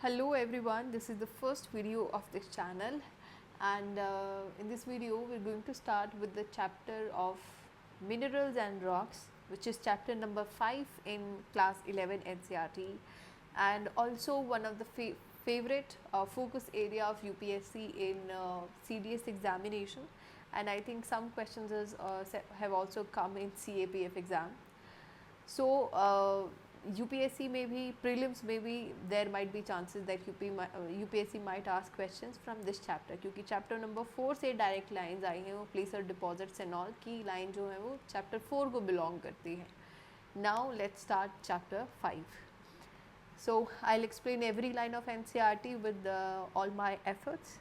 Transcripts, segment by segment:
Hello everyone, this is the first video of this channel and in this video we are going to start with the chapter of minerals and rocks, which is chapter number 5 in class 11 NCERT, and also one of the favorite focus area of UPSC in CDS examination, and I think some questions have also come in CAPF exam. So UPSC में भी prelims में भी there might be chances that UPSC might ask questions from this chapter, क्योंकि chapter number 4 से direct lines आई हैं, वो placer deposits and all की line जो है वो chapter 4 को belong करती है. Now let's start chapter 5. So I'll explain every line of NCERT with all my efforts.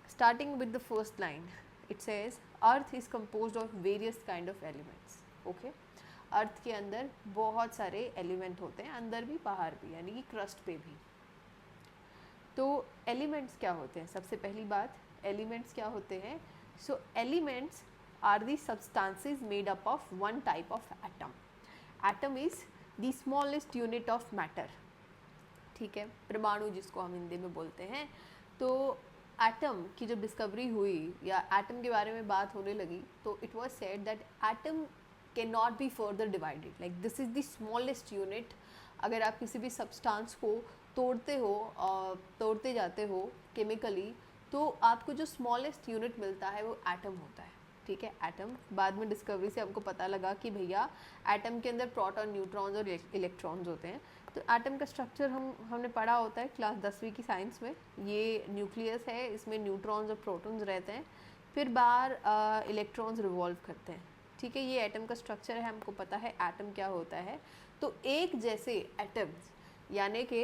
Starting with the first line, it says Earth is composed of various kind of elements. Okay. अर्थ के अंदर बहुत सारे element होते हैं, अंदर भी बाहर भी, यानी कि क्रस्ट पे भी. तो एलिमेंट्स क्या होते हैं? सबसे पहली बात, एलिमेंट्स क्या होते हैं? So elements are the substances made up of one type of atom. Atom is the smallest unit of matter. ठीक है, परमाणु जिसको हम हिंदी में बोलते हैं. तो एटम की जब डिस्कवरी हुई या एटम के बारे में बात होने लगी, तो it was said that atom cannot be further divided, like this is the smallest unit. अगर आप किसी भी सब्सटेंस को तोड़ते जाते हो केमिकली, तो आपको जो स्मॉलेस्ट यूनिट मिलता है वो एटम होता है. ठीक है, एटम बाद में डिस्कवरी से हमको पता लगा कि भैया एटम के अंदर प्रोटॉन, न्यूट्रॉन्स और इलेक्ट्रॉन्स होते हैं. तो एटम का स्ट्रक्चर हमने पढ़ा होता है क्लास 10वीं की साइंस में. ये न्यूक्लियस है, इसमें न्यूट्रॉन्स और प्रोटॉन्स रहते हैं, फिर बाहर इलेक्ट्रॉन्स रिवॉल्व करते हैं. ठीक है, ये एटम का स्ट्रक्चर है, हमको पता है एटम क्या होता है. तो एक जैसे एटम्स, यानी कि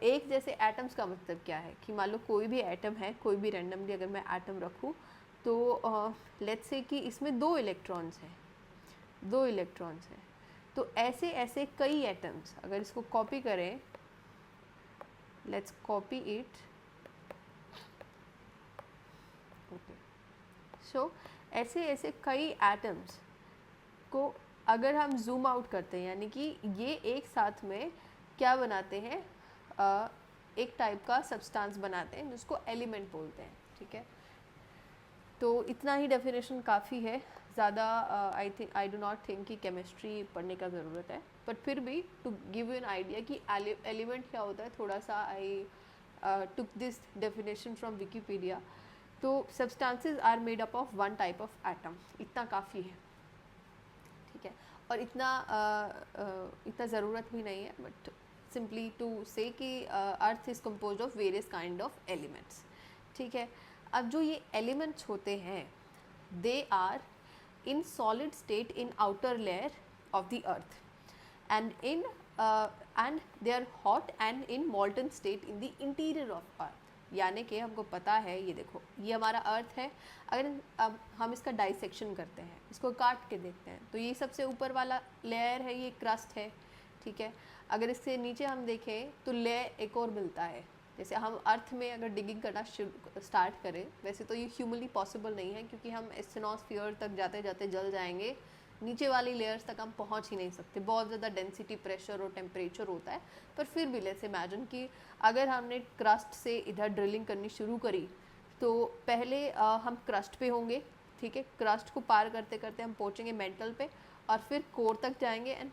एक जैसे एटम्स का मतलब क्या है कि मान लो कोई भी एटम है, कोई भी रैंडमली अगर मैं एटम रखूँ, तो लेट्स से कि इसमें दो इलेक्ट्रॉन्स हैं. तो ऐसे ऐसे कई एटम्स, अगर इसको कॉपी करें, लेट्स कॉपी इट. ओके, सो ऐसे ऐसे कई एटम्स को अगर हम जूम आउट करते हैं, यानी कि ये एक साथ में क्या बनाते हैं, एक टाइप का सब्सटेंस बनाते हैं जिसको एलिमेंट बोलते हैं. ठीक है, तो इतना ही डेफिनेशन काफ़ी है, ज़्यादा आई डू नॉट थिंक कि केमिस्ट्री पढ़ने का ज़रूरत है, बट फिर भी to give you an idea कि एलिमेंट क्या होता है, थोड़ा सा I took this definition from Wikipedia. तो substances are made up of one type of atom, इतना काफ़ी है. ठीक है, और इतना ज़रूरत भी नहीं है, बट सिंपली टू से कि earth is composed of various kind of elements. ठीक है, अब जो ये एलिमेंट्स होते हैं, they are in solid state in outer layer of the earth and they are hot and in molten state in the interior of earth. यानी कि हमको पता है, ये देखो, ये हमारा अर्थ है. अगर अब हम इसका डाइसेक्शन करते हैं, इसको काट के देखते हैं, तो ये सबसे ऊपर वाला लेयर है, ये क्रस्ट है. ठीक है, अगर इससे नीचे हम देखें तो लेयर एक और मिलता है. जैसे हम अर्थ में अगर डिगिंग करना स्टार्ट करें, वैसे तो ये ह्यूमनली पॉसिबल नहीं है, क्योंकि हम एस्ट्रोनॉस्फीयर तक जाते जाते जल जाएंगे, नीचे वाली लेयर्स तक हम पहुंच ही नहीं सकते, बहुत ज़्यादा डेंसिटी, प्रेशर और टेम्परेचर होता है. पर फिर भी लेट्स इमेजिन कि अगर हमने क्रस्ट से इधर ड्रिलिंग करनी शुरू करी, तो पहले हम क्रस्ट पे होंगे. ठीक है, क्रस्ट को पार करते करते हम पहुँचेंगे मेंटल पे, और फिर कोर तक जाएंगे, एंड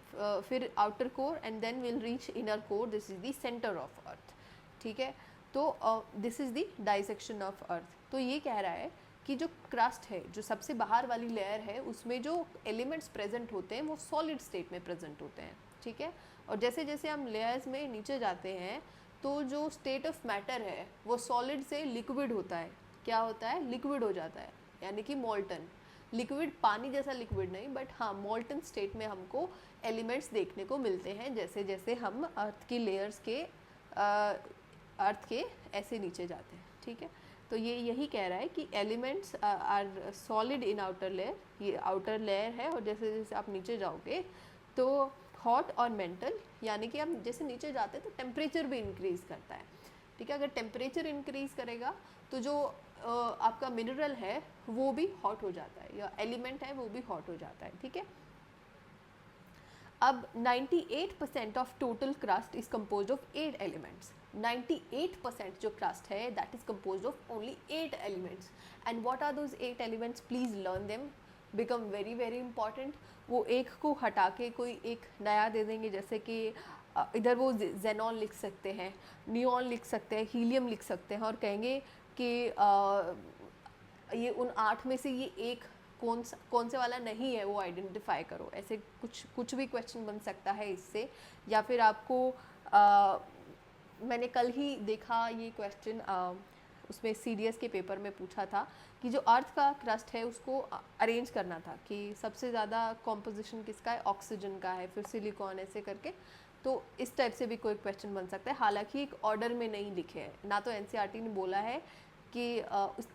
फिर outer core, and then will reach inner core. This is the centre of earth. ठीक है, तो this is the dissection of earth. तो ये कह रहा है कि जो क्रस्ट है, जो सबसे बाहर वाली लेयर है, उसमें जो एलिमेंट्स प्रेजेंट होते हैं वो सॉलिड स्टेट में प्रेजेंट होते हैं. ठीक है, और जैसे जैसे हम लेयर्स में नीचे जाते हैं, तो जो स्टेट ऑफ मैटर है वो सॉलिड से लिक्विड होता है. क्या होता है? लिक्विड हो जाता है, यानी कि मॉल्टन. लिक्विड पानी जैसा लिक्विड नहीं, बट हाँ, मॉल्टन स्टेट में हमको एलिमेंट्स देखने को मिलते हैं, जैसे जैसे हम अर्थ की लेयर्स के अर्थ के ऐसे नीचे जाते हैं. ठीक है, तो ये यही कह रहा है कि elements are solid in outer layer. ये आउटर लेयर है, और जैसे जैसे आप नीचे जाओगे तो हॉट और मेंटल, यानी कि हम जैसे नीचे जाते हैं तो टेम्परेचर भी इंक्रीज़ करता है. ठीक है, अगर टेम्परेचर इंक्रीज़ करेगा तो जो आपका मिनरल है वो भी हॉट हो जाता है, या एलिमेंट है वो भी हॉट हो जाता है. ठीक है, अब 98% of total crust is composed of 8 elements. 98% जो क्रस्ट है that is composed of only 8 elements. And what are those 8 elements, please learn them, become very very important. वो एक को हटा के कोई एक नया दे देंगे, जैसे कि इधर वो जेनॉन लिख सकते हैं, नियॉन लिख सकते हैं, हीलियम लिख सकते हैं और कहेंगे कि ये उन 8 में से ये एक कौन से वाला नहीं है वो आइडेंटिफाई करो। ऐसे कुछ भी क्वेश्चन बन सकता है इससे। या फिर आपको मैंने कल ही देखा ये क्वेश्चन, उसमें CDS के पेपर में पूछा था कि जो अर्थ का क्रस्ट है उसको अरेंज करना था कि सबसे ज़्यादा कॉम्पोजिशन किसका है, ऑक्सीजन का है, फिर सिलिकॉन, ऐसे करके। तो इस टाइप से भी कोई क्वेश्चन बन सकता है, हालांकि एक ऑर्डर में नहीं लिखे हैं ना। तो NCERT ने बोला है कि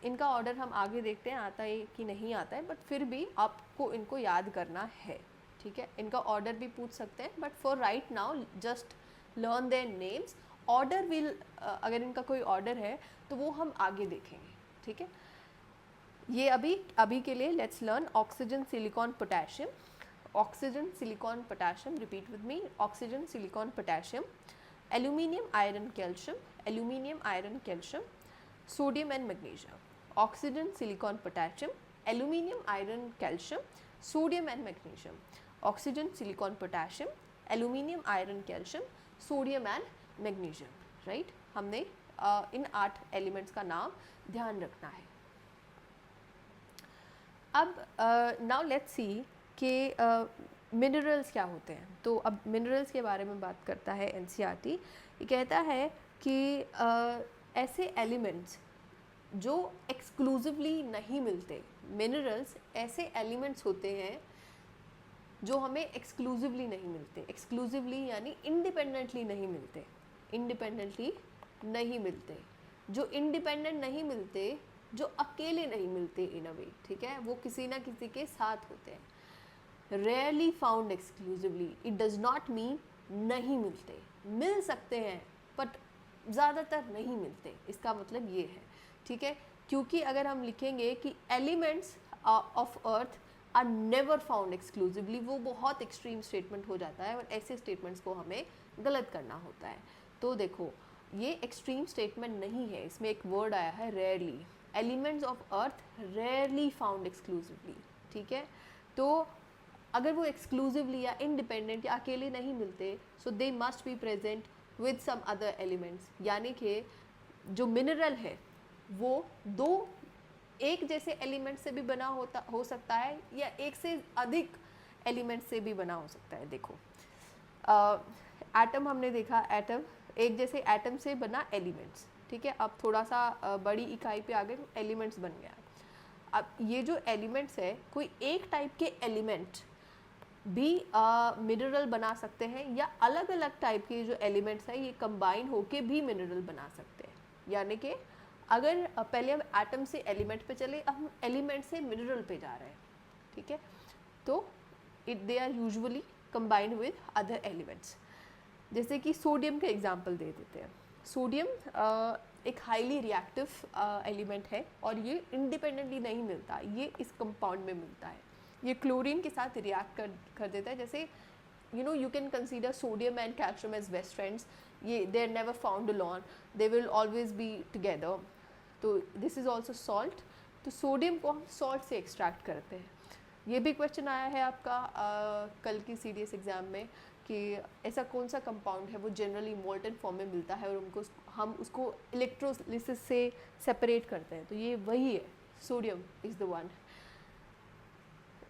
इनका ऑर्डर हम आगे देखते हैं आता है कि नहीं आता है, बट फिर भी आपको इनको याद करना है, ठीक है। इनका ऑर्डर भी पूछ सकते हैं, but for right now just learn their names. Order will, अगर इनका कोई ऑर्डर है तो वो हम आगे देखेंगे, ठीक है। ये अभी के लिए let's learn oxygen, silicon, potassium. Oxygen, silicon, potassium, repeat with me, oxygen, silicon, potassium, aluminium, iron, calcium, aluminium, iron, calcium, sodium and magnesium. Oxygen, silicon, potassium, aluminium, iron, calcium, sodium and magnesium. Oxygen, silicon, potassium, aluminium, iron, calcium, sodium and magnesium, right. हमने इन 8 elements का नाम ध्यान रखना है। अब now let's सी कि minerals क्या होते हैं। तो अब मिनरल्स के बारे में बात करता है NCERT। ये कहता है कि ऐसे एलिमेंट्स जो एक्सक्लूसिवली नहीं मिलते, मिनरल्स ऐसे एलिमेंट्स होते हैं जो हमें एक्सक्लूसिवली नहीं मिलते। एक्सक्लूसिवली यानी इंडिपेंडेंटली नहीं मिलते, इंडिपेंडेंटली नहीं मिलते। जो इंडिपेंडेंट नहीं मिलते, जो अकेले नहीं मिलते इन अ वे, ठीक है, वो किसी ना किसी के साथ होते हैं। Rarely found exclusively, it does not mean नहीं मिलते, मिल सकते हैं बट ज़्यादातर नहीं मिलते, इसका मतलब ये है, ठीक है। क्योंकि अगर हम लिखेंगे कि elements of earth are never found exclusively, वो बहुत एक्सट्रीम स्टेटमेंट हो जाता है और ऐसे स्टेटमेंट्स को हमें गलत करना होता है। तो देखो ये एक्सट्रीम स्टेटमेंट नहीं है, इसमें एक वर्ड आया है rarely. Elements of earth rarely found exclusively, ठीक है। तो अगर वो एक्सक्लूसिवली या इंडिपेंडेंट या अकेले नहीं मिलते, so they must be present with some other elements. यानी कि जो मिनरल है वो एक जैसे एलिमेंट से भी बना हो सकता है या एक से अधिक एलिमेंट से भी बना हो सकता है। देखो एटम हमने देखा, एटम एक जैसे एटम से बना एलिमेंट्स, ठीक है। अब थोड़ा सा बड़ी इकाई पे आ गए, एलिमेंट्स बन गया। अब ये जो एलिमेंट्स है, कोई एक टाइप के एलिमेंट भी मिनरल बना सकते हैं, या अलग अलग टाइप के जो एलिमेंट्स हैं ये कंबाइन होके भी मिनरल बना सकते हैं। यानी कि अगर पहले हम एटम से एलिमेंट पे चले, अब हम एलिमेंट से मिनरल पे जा रहे हैं, ठीक है। तो they are usually combined with other elements. जैसे कि सोडियम का एग्जांपल दे देते हैं। सोडियम एक हाईली रिएक्टिव एलिमेंट है और ये इंडिपेंडेंटली नहीं मिलता, ये इस कंपाउंड में मिलता है। ये क्लोरीन के साथ रिएक्ट कर देता है। जैसे you can consider sodium and calcium as best friends. They are never found alone, they will always be together. तो this is also salt. तो सोडियम को हम सॉल्ट से एक्सट्रैक्ट करते हैं। ये भी क्वेश्चन आया है आपका कल की CDS एग्जाम में कि ऐसा कौन सा कंपाउंड है वो जनरली मोल्टन फॉर्म में मिलता है और हम उसको इलेक्ट्रोलिसिस से सेपरेट करते हैं। तो ये वही है, sodium is the one.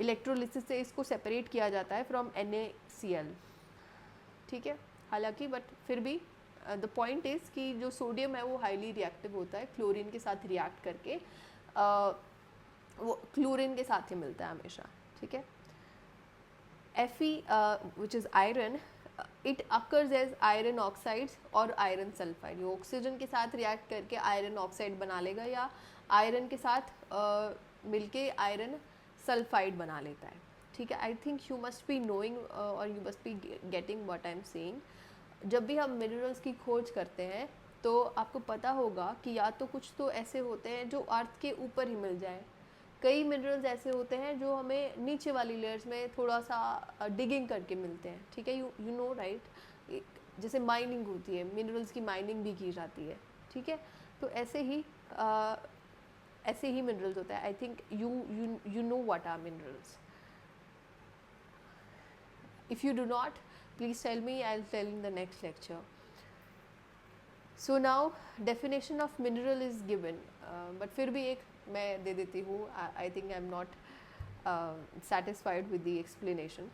Electrolysis से इसको सेपरेट किया जाता है फ्रॉम NaCl, ठीक है। हालांकि बट फिर भी द पॉइंट इज़ कि जो सोडियम है वो हाईली रिएक्टिव होता है, क्लोरीन के साथ रिएक्ट करके वो क्लोरीन के साथ ही मिलता है हमेशा, ठीक है। Fe which is iron, it occurs as iron oxides और iron sulfide। ये ऑक्सीजन के साथ रिएक्ट करके आयरन ऑक्साइड बना लेगा या आयरन के साथ मिलके आयरन सल्फाइड बना लेता है, ठीक है। I think you must be knowing और you must be getting what I am saying. जब भी हम मिनरल्स की खोज करते हैं तो आपको पता होगा कि या तो कुछ तो ऐसे होते हैं जो अर्थ के ऊपर ही मिल जाए, कई मिनरल्स ऐसे होते हैं जो हमें नीचे वाली लेयर्स में थोड़ा सा डिगिंग करके मिलते हैं, ठीक है, यू नो राइट, जैसे माइनिंग होती है, मिनरल्स की माइनिंग भी की जाती है, ठीक है। तो ऐसे ही मिनरल्स होता है। I think you know what are minerals. If you do not, please tell me, I will tell in the next lecture. So now definition of mineral is given, but फिर भी एक मैं दे देती हूँ। I think I am not satisfied with the explanation.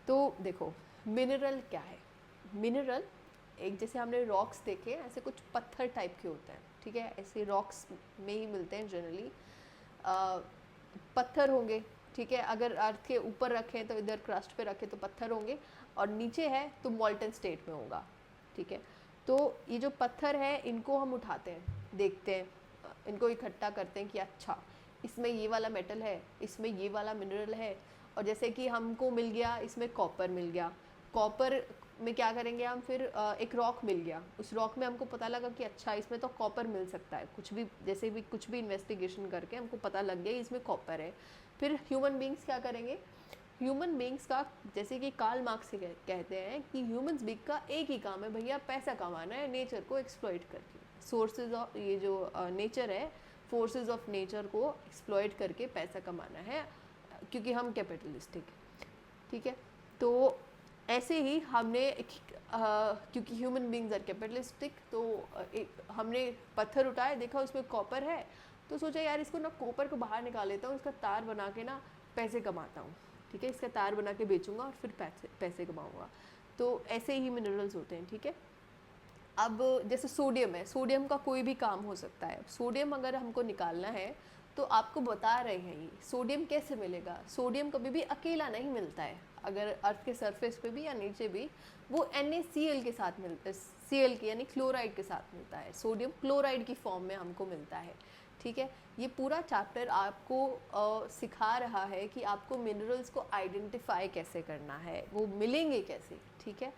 तो देखो mineral क्या है। मिनरल एक, जैसे हमने रॉक्स देखे, ऐसे कुछ पत्थर टाइप के होते हैं, ठीक है, ऐसे रॉक्स में ही मिलते हैं जनरली। पत्थर होंगे, ठीक है, अगर अर्थ के ऊपर रखें तो इधर क्रस्ट पे रखें तो पत्थर होंगे, और नीचे है तो मॉल्टन स्टेट में होगा, ठीक है। तो ये जो पत्थर है इनको हम उठाते हैं, देखते हैं, इनको इकट्ठा करते हैं कि अच्छा इसमें ये वाला मेटल है, इसमें ये वाला मिनरल है। और जैसे कि हमको मिल गया, इसमें कॉपर मिल गया, कॉपर में क्या करेंगे हम फिर, एक रॉक मिल गया, उस रॉक में हमको पता लगा कि अच्छा इसमें तो कॉपर मिल सकता है, कुछ भी जैसे भी कुछ भी इन्वेस्टिगेशन करके हमको पता लग गया इसमें कॉपर है। फिर ह्यूमन बींग्स क्या करेंगे, ह्यूमन बींग्स का, जैसे कि कार्ल मार्क्स से कहते हैं कि ह्यूमन बींग का एक ही काम है भैया, पैसा कमाना है नेचर को एक्सप्लॉइट करके। सोर्सेज ऑफ, ये जो नेचर है, फोर्सेस ऑफ नेचर को एक्सप्लॉइट करके पैसा कमाना है, क्योंकि हम कैपिटलिस्टिक, ठीक है। तो ऐसे ही हमने क्योंकि ह्यूमन बींग्स आर कैपिटलिस्टिक, तो हमने पत्थर उठाए, देखा उसमें कॉपर है, तो सोचा यार इसको ना कॉपर को बाहर निकाल लेता हूँ, इसका तार बना के ना पैसे कमाता हूँ, ठीक है, इसका तार बना के बेचूंगा और फिर पैसे कमाऊँगा। तो ऐसे ही मिनरल्स होते हैं, ठीक है। अब जैसे सोडियम है, सोडियम का कोई भी काम हो सकता है। सोडियम अगर हमको निकालना है तो आपको बता रहे हैं ये सोडियम कैसे मिलेगा। सोडियम कभी भी अकेला नहीं मिलता है, अगर अर्थ के सरफेस पे भी या नीचे भी, वो NaCl के साथ मिलता है, Cl के यानी क्लोराइड के साथ मिलता है। सोडियम क्लोराइड की फॉर्म में हमको मिलता है, ठीक है। ये पूरा चैप्टर आपको सिखा रहा है कि आपको मिनरल्स को आइडेंटिफाई कैसे करना है, वो मिलेंगे कैसे, ठीक है।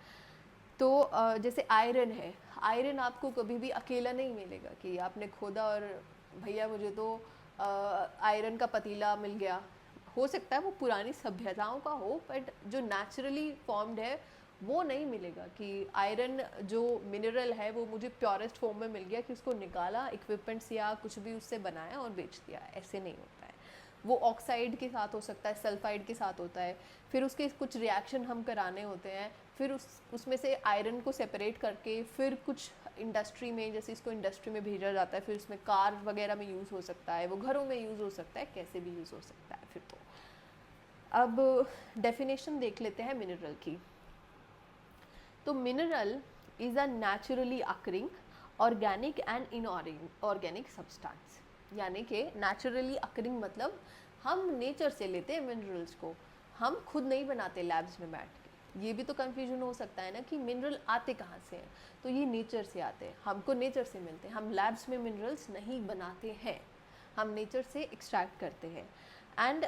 तो जैसे आयरन है, आयरन आपको कभी भी अकेला नहीं मिलेगा कि आपने खोदा और भैया मुझे तो आयरन का पतीला मिल गया। हो सकता है वो पुरानी सभ्यताओं का हो, बट जो नेचुरली फॉर्म्ड है वो नहीं मिलेगा कि आयरन जो मिनरल है वो मुझे प्योरेस्ट फॉर्म में मिल गया कि उसको निकाला, इक्विपमेंट्स या कुछ भी उससे बनाया और बेच दिया, ऐसे नहीं होता है। वो ऑक्साइड के साथ हो सकता है, सल्फाइड के साथ होता है, फिर उसके कुछ रिएक्शन हम कराने होते हैं, फिर उसमें से आयरन को सेपरेट करके फिर कुछ इंडस्ट्री में, जैसे इसको इंडस्ट्री में भेजा जाता है, फिर उसमें कार वगैरह में यूज़ हो सकता है, वो घरों में यूज़ हो सकता है, कैसे भी यूज़ हो सकता है। फिर तो अब डेफिनेशन देख लेते हैं मिनरल की। तो mineral is a naturally occurring organic and inorganic substance, यानी कि नेचुरली अकरिंग मतलब हम नेचर से लेते हैं मिनरल्स को, हम खुद नहीं बनाते लैब्स में बैठ के। ये भी तो कंफ्यूजन हो सकता है ना कि मिनरल आते कहाँ से हैं, तो ये नेचर से आते हैं, हमको नेचर से मिलते हैं, हम लैब्स में मिनरल्स नहीं बनाते हैं, हम नेचर से एक्सट्रैक्ट करते हैं। And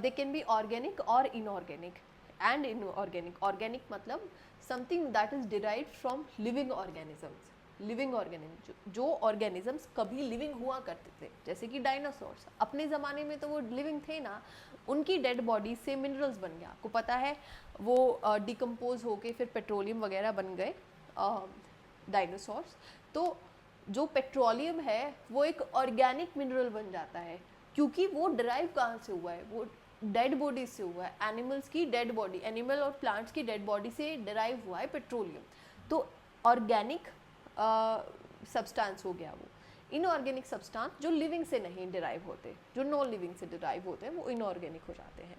they can be organic और इनऑर्गेनिक। एंड इनऑर्गेनिक, ऑर्गेनिक मतलब something that is derived from living organisms, living organism, जो ऑर्गेनिजम्स कभी लिविंग हुआ करते थे, जैसे कि डायनासोर्स अपने ज़माने में तो वो लिविंग थे ना, उनकी डेड बॉडी से मिनरल्स बन गया। आपको पता है वो डिकम्पोज होके फिर पेट्रोलियम वगैरह बन गए डायनासोर्स। तो जो पेट्रोलियम है वो एक ऑर्गेनिक मिनरल बन जाता है, क्योंकि वो डिराइव कहाँ से हुआ है, वो डेड बॉडी से हुआ है, एनिमल्स की डेड बॉडी, एनिमल और प्लांट्स की डेड बॉडी से डिराइव हुआ है पेट्रोलियम। तो ऑर्गेनिक सब्सटेंस हो गया वो। इनऑर्गेनिक सब्सटेंस जो लिविंग से नहीं डिराइव होते, जो नॉन लिविंग से डिराइव होते हैं, वो इनऑर्गेनिक हो जाते हैं।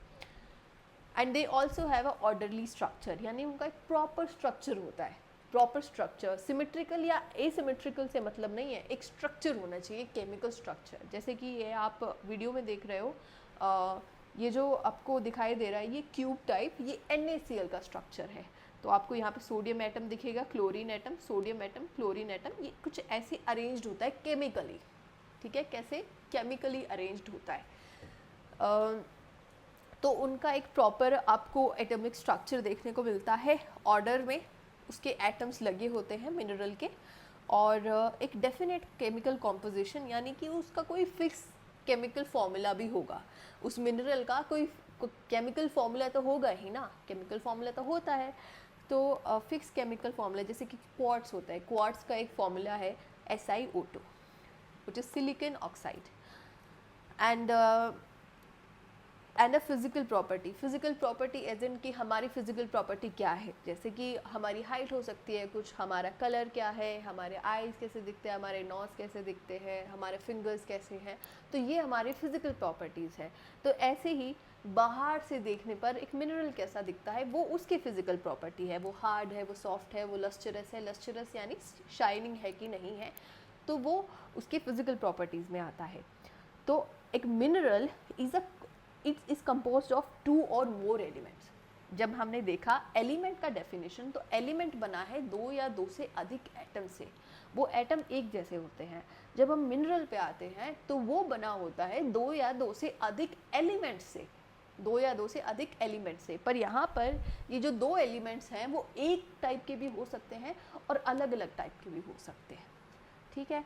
And they also have a orderly structure, यानी उनका एक प्रॉपर स्ट्रक्चर होता है। प्रॉपर स्ट्रक्चर, सिमेट्रिकल या एसिमेट्रिकल से मतलब नहीं है, एक स्ट्रक्चर होना चाहिए, केमिकल स्ट्रक्चर। जैसे कि ये आप वीडियो में देख रहे हो, ये जो आपको दिखाई दे रहा है ये क्यूब टाइप, ये NaCl का स्ट्रक्चर है। तो आपको यहाँ पे सोडियम एटम दिखेगा, chlorine atom, sodium atom, chlorine atom, ये कुछ ऐसे अरेंज्ड होता है केमिकली, ठीक है, कैसे केमिकली अरेंज्ड होता है। तो उनका एक प्रॉपर आपको एटॉमिक स्ट्रक्चर देखने को मिलता है, ऑर्डर में उसके एटम्स लगे होते हैं मिनरल के, और एक डेफिनेट केमिकल कॉम्पोजिशन, यानी कि उसका कोई फिक्स केमिकल फॉर्मूला भी होगा उस मिनरल का, कोई केमिकल फॉर्मूला तो होगा ही ना, केमिकल फॉर्मूला तो होता है। तो फिक्स केमिकल फॉर्मूला, जैसे कि क्वार्ट्स होता है, क्वार्ट्स का एक फॉर्मूला है SiO2 which is silicon oxide. And a physical property as in कि हमारी फिजिकल प्रॉपर्टी क्या है, जैसे कि हमारी हाइट हो सकती है कुछ, हमारा कलर क्या है, हमारे आईज कैसे दिखते हैं, हमारे नोज कैसे दिखते हैं, हमारे फिंगर्स कैसे हैं, तो ये हमारी फिजिकल प्रॉपर्टीज़ है। तो ऐसे ही बाहर से देखने पर एक मिनरल कैसा दिखता है वो उसकी फिजिकल प्रॉपर्टी है, वो हार्ड है, वो सॉफ्ट है, वो लस्चरस है, लस्चरस यानी शाइनिंग है कि नहीं है, तो वो उसके फिजिकल प्रॉपर्टीज़ में आता है। तो एक mineral it is composed of 2 और मोर एलिमेंट्स। जब हमने देखा एलिमेंट का डेफिनेशन, तो एलिमेंट बना है 2 या 2 से अधिक एटम से, वो एटम एक जैसे होते हैं। जब हम मिनरल पे आते हैं तो वो बना होता है 2 या 2 से अधिक एलिमेंट्स से, 2 या 2 से अधिक एलिमेंट से। पर यहाँ पर ये जो 2 एलिमेंट्स हैं वो एक टाइप के भी हो सकते हैं और अलग अलग टाइप के भी हो सकते हैं, ठीक है।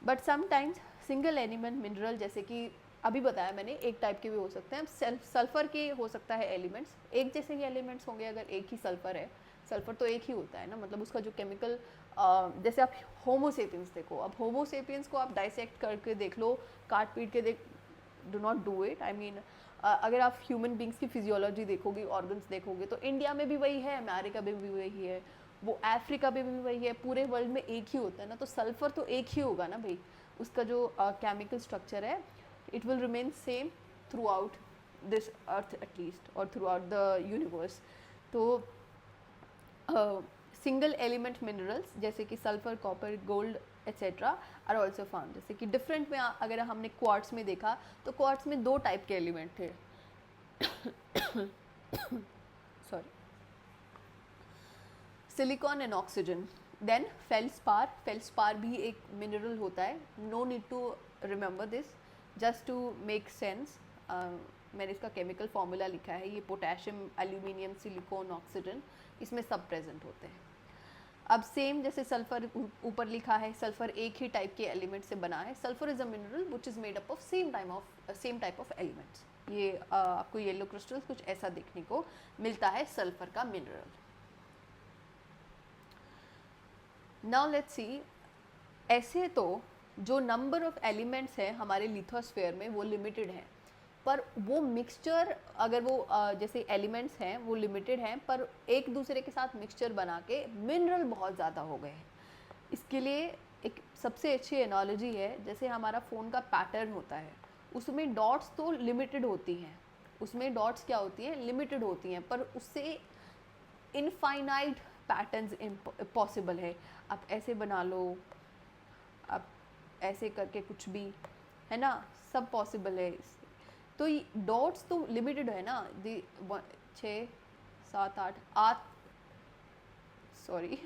But sometimes single element mineral, जैसे कि अभी बताया मैंने, एक टाइप के भी हो सकते हैं। सल्फर के हो सकता है एलिमेंट्स, एक जैसे ही एलिमेंट्स होंगे। अगर एक ही सल्फर है, सल्फर तो एक ही होता है ना, मतलब उसका जो केमिकल, जैसे आप होमोसेपियंस देखो, अब होमोसेपियंस को आप डाइसेक्ट करके देख लो, काट पीट के देख, do not do it. I mean अगर आप ह्यूमन बींग्स की फिजियोलॉजी देखोगे, ऑर्गन्स देखोगे, तो इंडिया में भी वही है, अमेरिका में भी वही है, वो अफ्रीका में भी वही है, पूरे वर्ल्ड में एक ही होता है ना। तो सल्फर तो एक ही होगा ना भाई, उसका जो केमिकल स्ट्रक्चर है it will remain same throughout this earth at least, or throughout the universe. तो सिंगल एलिमेंट मिनरल्स जैसे कि sulphur, copper, gold etcetera are also found. जैसे कि डिफरेंट में अगर हमने क्वार्ट्स में देखा तो क्वार्ट्स में 2 टाइप के एलिमेंट थे sorry, silicon and oxygen. Then feldspar भी एक मिनरल होता है, no need to remember this, just to make sense. मैंने इसका केमिकल फॉर्मूला लिखा है, ये पोटेशियम, एल्यूमिनियम, सिलिकॉन, ऑक्सीजन, इसमें सब प्रेजेंट होते हैं। अब सेम जैसे सल्फर ऊपर लिखा है, सल्फर एक ही टाइप के एलिमेंट से बना है। Sulphur is a mineral which is made up of same type of elements. ये आपको येलो क्रिस्टल्स कुछ ऐसा देखने को मिलता है सल्फर का मिनरल। नाउ लेट्स सी, ऐसे तो जो नंबर ऑफ एलिमेंट्स हैं हमारे लिथोस्फेयर में वो लिमिटेड हैं, पर वो मिक्सचर, अगर वो जैसे एलिमेंट्स हैं वो लिमिटेड हैं, पर एक दूसरे के साथ मिक्सचर बना के मिनरल बहुत ज़्यादा हो गए हैं। इसके लिए एक सबसे अच्छी एनालॉजी है, जैसे हमारा फ़ोन का पैटर्न होता है, उसमें डॉट्स तो लिमिटेड होती हैं, उसमें डॉट्स क्या होती हैं, लिमिटेड होती हैं, पर उससे इनफाइनाइट पैटर्न्स पॉसिबल है। आप ऐसे बना लो, आप ऐसे करके कुछ भी, है ना, सब पॉसिबल है। तो डॉट्स तो लिमिटेड है ना, 6 7 8 सॉरी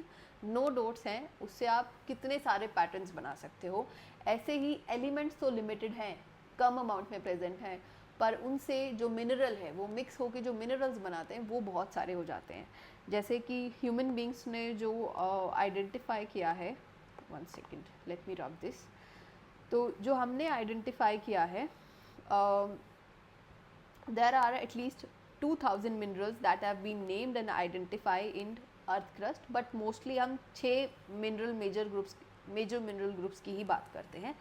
9 डॉट्स हैं, उससे आप कितने सारे पैटर्न्स बना सकते हो। ऐसे ही एलिमेंट्स तो लिमिटेड हैं, कम अमाउंट में प्रेजेंट हैं, पर उनसे जो मिनरल है वो मिक्स होके जो मिनरल्स बनाते हैं वो बहुत सारे हो जाते हैं। जैसे कि ह्यूमन बींग्स ने जो आइडेंटिफाई किया है, 1 second let me rub this, तो जो हमने आइडेंटिफाई किया है, there are at least 2000 minerals that have been named and identified in earth crust, but mostly हम 6 मेजर मिनरल ग्रुप्स की ही बात करते हैं।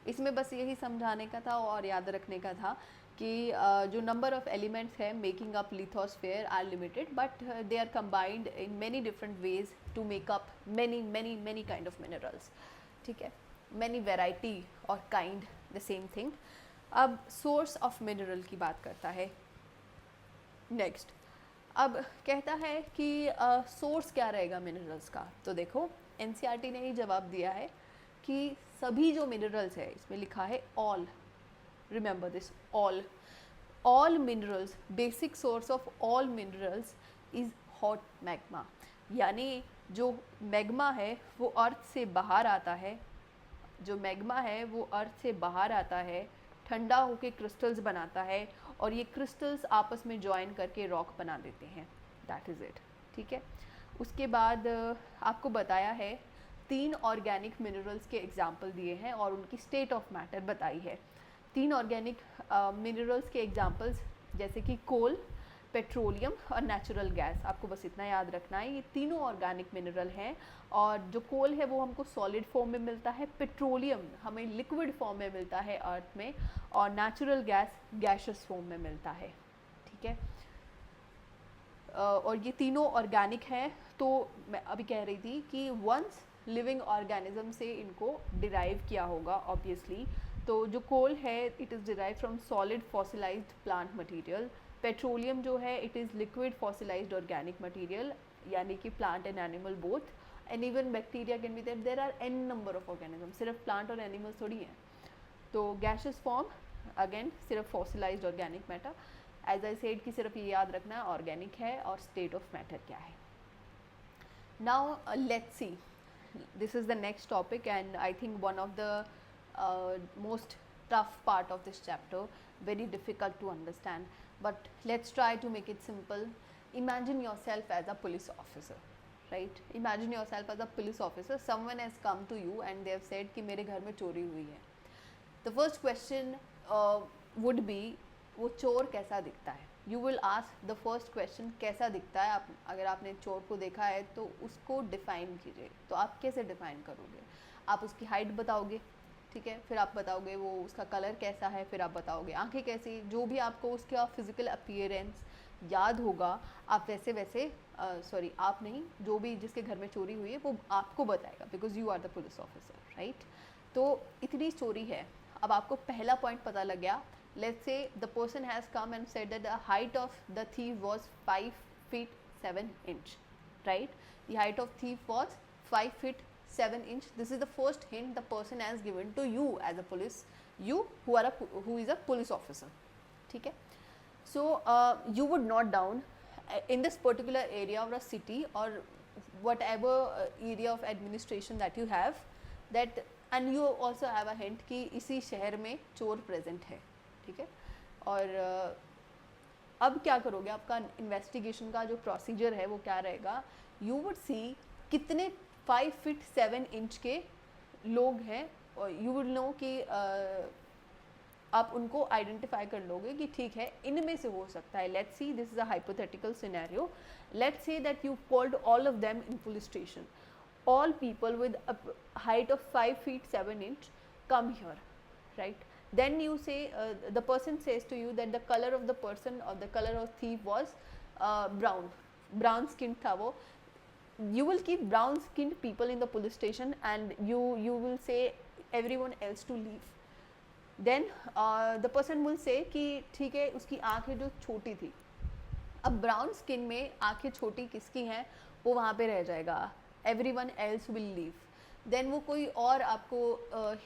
इसमें बस यही समझाने का था और याद रखने का था कि जो नंबर ऑफ एलिमेंट्स है making up lithosphere are limited, but they are combined in many different ways to make up many kind of minerals, ठीक है, मैनी वेराइटी और काइंड द सेम थिंग। अब सोर्स ऑफ मिनरल की बात करता है next. अब कहता है कि सोर्स क्या रहेगा मिनरल्स का, तो देखो एनसीईआरटी ने ही जवाब दिया है कि सभी जो मिनरल्स है, इसमें लिखा है all, remember this, all minerals, basic source of all minerals is hot magma. यानी जो मैग्मा है वो अर्थ से बाहर आता है, जो मैग्मा है वो अर्थ से बाहर आता है, ठंडा होके क्रिस्टल्स बनाता है, और ये क्रिस्टल्स आपस में ज्वाइन करके रॉक बना देते हैं, दैट इज़ इट, ठीक है। उसके बाद आपको बताया है 3 ऑर्गेनिक मिनरल्स के एग्जाम्पल दिए हैं और उनकी स्टेट ऑफ मैटर बताई है। तीन ऑर्गेनिक मिनरल्स के एग्जांपल्स जैसे कि कोल, पेट्रोलियम और नेचुरल गैस, आपको बस इतना याद रखना है। ये तीनों ऑर्गेनिक मिनरल हैं और जो कोल है वो हमको सॉलिड फॉर्म में मिलता है, पेट्रोलियम हमें लिक्विड फॉर्म में मिलता है अर्थ में, और नेचुरल गैस गैशियस फॉर्म में मिलता है। ठीक है, और ये तीनों ऑर्गेनिक हैं। तो मैं अभी कह रही थी कि वंस लिविंग ऑर्गेनिज्म से इनको डिराइव किया होगा ऑब्वियसली। तो जो कोल है it is derive from solid fossilised plant material, petroleum जो है it is liquid fossilised organic material, यानी कि plant and animal both, and even bacteria can be there are an number of organism, सिर्फ plant और animals थोड़ी हैं। तो gaseous form again सिर्फ fossilised organic matter, as I said कि सिर्फ ये याद रखना है ऑर्गेनिक है और स्टेट ऑफ मैटर क्या है। Now let's C, this is the next topic and I think one of the most tough part of this chapter, very difficult to understand, but let's try to make it simple. Imagine yourself as a police officer, right? Imagine yourself as a police officer, someone has come to you and they have said कि मेरे घर में चोरी हुई है। The first question would be वो चोर कैसा दिखता है। You will ask the first question, कैसा दिखता है। आप अगर आपने चोर को देखा है तो उसको डिफ़ाइन कीजिए। तो आप कैसे डिफ़ाइन करोगे? आप उसकी हाइट बताओगे, ठीक है, फिर आप बताओगे वो उसका कलर कैसा है, फिर आप बताओगे आंखें कैसी, जो भी आपको उसका फिज़िकल अपीयरेंस याद होगा आप वैसे वैसे सॉरी आप नहीं, जो भी जिसके घर में चोरी हुई है वो आपको बताएगा, because you are the police officer, right. तो इतनी चोरी है। अब आपको पहला पॉइंट पता लग गया। Let's say the person has come and said that the height of the thief was 5 feet 7 inch, right? The height of thief was 5 feet 7 inch. This is the first hint the person has given to you as a police, you who is a police officer, ठीक है। So you would note down in this particular area of a city or whatever area of administration that you have, that and you also have a hint कि इसी शहर में चोर present है, ठीक है। और अब क्या करोगे? आपका इन्वेस्टिगेशन का जो प्रोसीजर है वो क्या रहेगा? यू वुड सी कितने 5 फीट 7 इंच के लोग हैं और यू वुड नो कि आप उनको आइडेंटिफाई कर लोगे कि ठीक है इनमें से हो सकता है। Let's see, this is a hypothetical scenario. Let's say that you called all of them in police station, all people with a height of 5 feet 7 inch come here, right? Then you say the person says to you that the color of the person or the color of thief was brown skinned tha wo. You will keep brown skinned people in the police station and you will say everyone else to leave. Then the person will say कि ठीक है उसकी आँखें जो छोटी थी, अब brown skin में आँखें छोटी किसकी हैं वो वहाँ पे रह जाएगा, everyone else will leave. Then वो कोई और आपको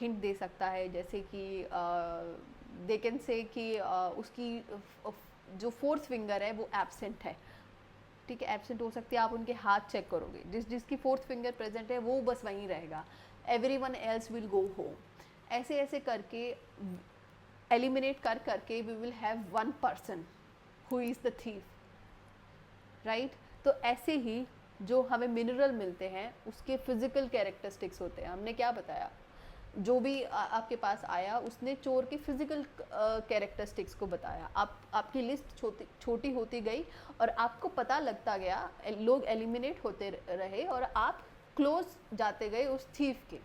हिंट दे सकता है, जैसे कि दे कैन से कि उसकी जो फोर्थ फिंगर है वो एब्सेंट है, ठीक है, एब्सेंट हो सकती है। आप उनके हाथ चेक करोगे, जिसकी फोर्थ फिंगर प्रेजेंट है वो बस वहीं रहेगा, everyone else will go home. ऐसे ऐसे करके एलिमिनेट करके we will have one person who is the thief, right. तो ऐसे ही जो हमें मिनरल मिलते हैं उसके फिजिकल कैरेक्टरिस्टिक्स होते हैं। हमने क्या बताया, जो भी आपके पास आया उसने चोर के फिजिकल कैरेक्टरिस्टिक्स को बताया। आपकी लिस्ट छोटी होती गई और आपको पता लगता गया, लोग एलिमिनेट होते रहे और आप क्लोज जाते गए उस थीफ के।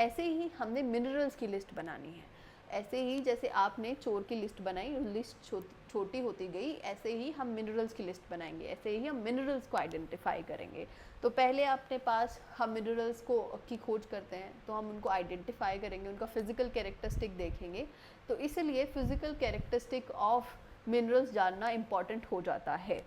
ऐसे ही हमने मिनरल्स की लिस्ट बनानी है। ऐसे ही जैसे आपने चोर की लिस्ट बनाई, लिस्ट छोटी होती गई, ऐसे ही हम मिनरल्स की लिस्ट बनाएंगे, ऐसे ही हम मिनरल्स को आइडेंटिफाई करेंगे। तो पहले अपने पास हम मिनरल्स को की खोज करते हैं तो हम उनको आइडेंटिफाई करेंगे, उनका फिजिकल कैरेक्टरिस्टिक देखेंगे। तो इसलिए फिजिकल कैरेक्टरिस्टिक ऑफ मिनरल्स जानना इम्पॉर्टेंट हो जाता है।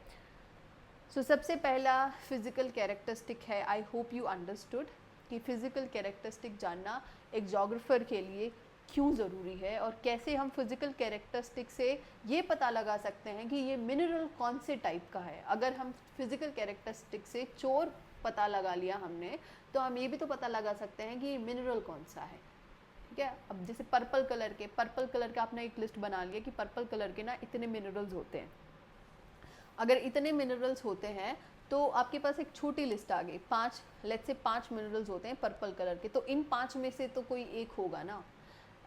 सो सबसे पहला फिजिकल कैरेक्टरिस्टिक है, आई होप यू अंडरस्टूड कि फिजिकल कैरेक्टरिस्टिक जानना एक जोग्राफर के लिए क्यों ज़रूरी है और कैसे हम फिज़िकल कैरेक्टरिस्टिक से ये पता लगा सकते हैं कि ये मिनरल कौन से टाइप का है। अगर हम फिज़िकल कैरेक्टरिस्टिक से चोर पता लगा लिया हमने, तो हम ये भी तो पता लगा सकते हैं कि ये मिनरल कौन सा है, ठीक है। अब जैसे पर्पल कलर का आपने एक लिस्ट बना लिया कि पर्पल कलर के ना इतने मिनरल्स होते हैं। अगर इतने मिनरल्स होते हैं तो आपके पास एक छोटी लिस्ट आ गई, 5 मिनरल्स होते हैं पर्पल कलर के, तो इन 5 में से तो कोई एक होगा ना।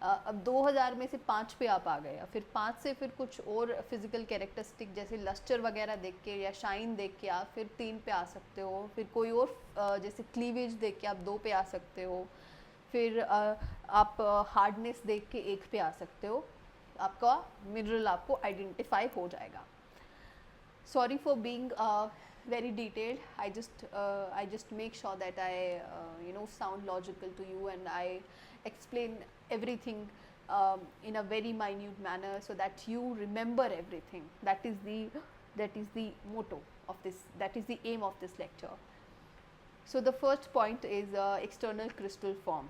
अब 2000 में से 5 पे आप आ गए, फिर 5 से फिर कुछ और फिजिकल कैरेक्टरिस्टिक जैसे लस्टर वगैरह देख के या शाइन देख के आप फिर 3 पे आ सकते हो, फिर कोई और जैसे क्लीवेज देख के आप 2 पे आ सकते हो, फिर आप हार्डनेस देख के 1 पे आ सकते हो, आपका मिनरल आपको आइडेंटिफाई हो जाएगा. Sorry for being very detailed. I just make sure that I sound logical to you, and I explain everything in a very minute manner so that you remember everything. That is the motto of this, that is the aim of this lecture. So the first point is external crystal form.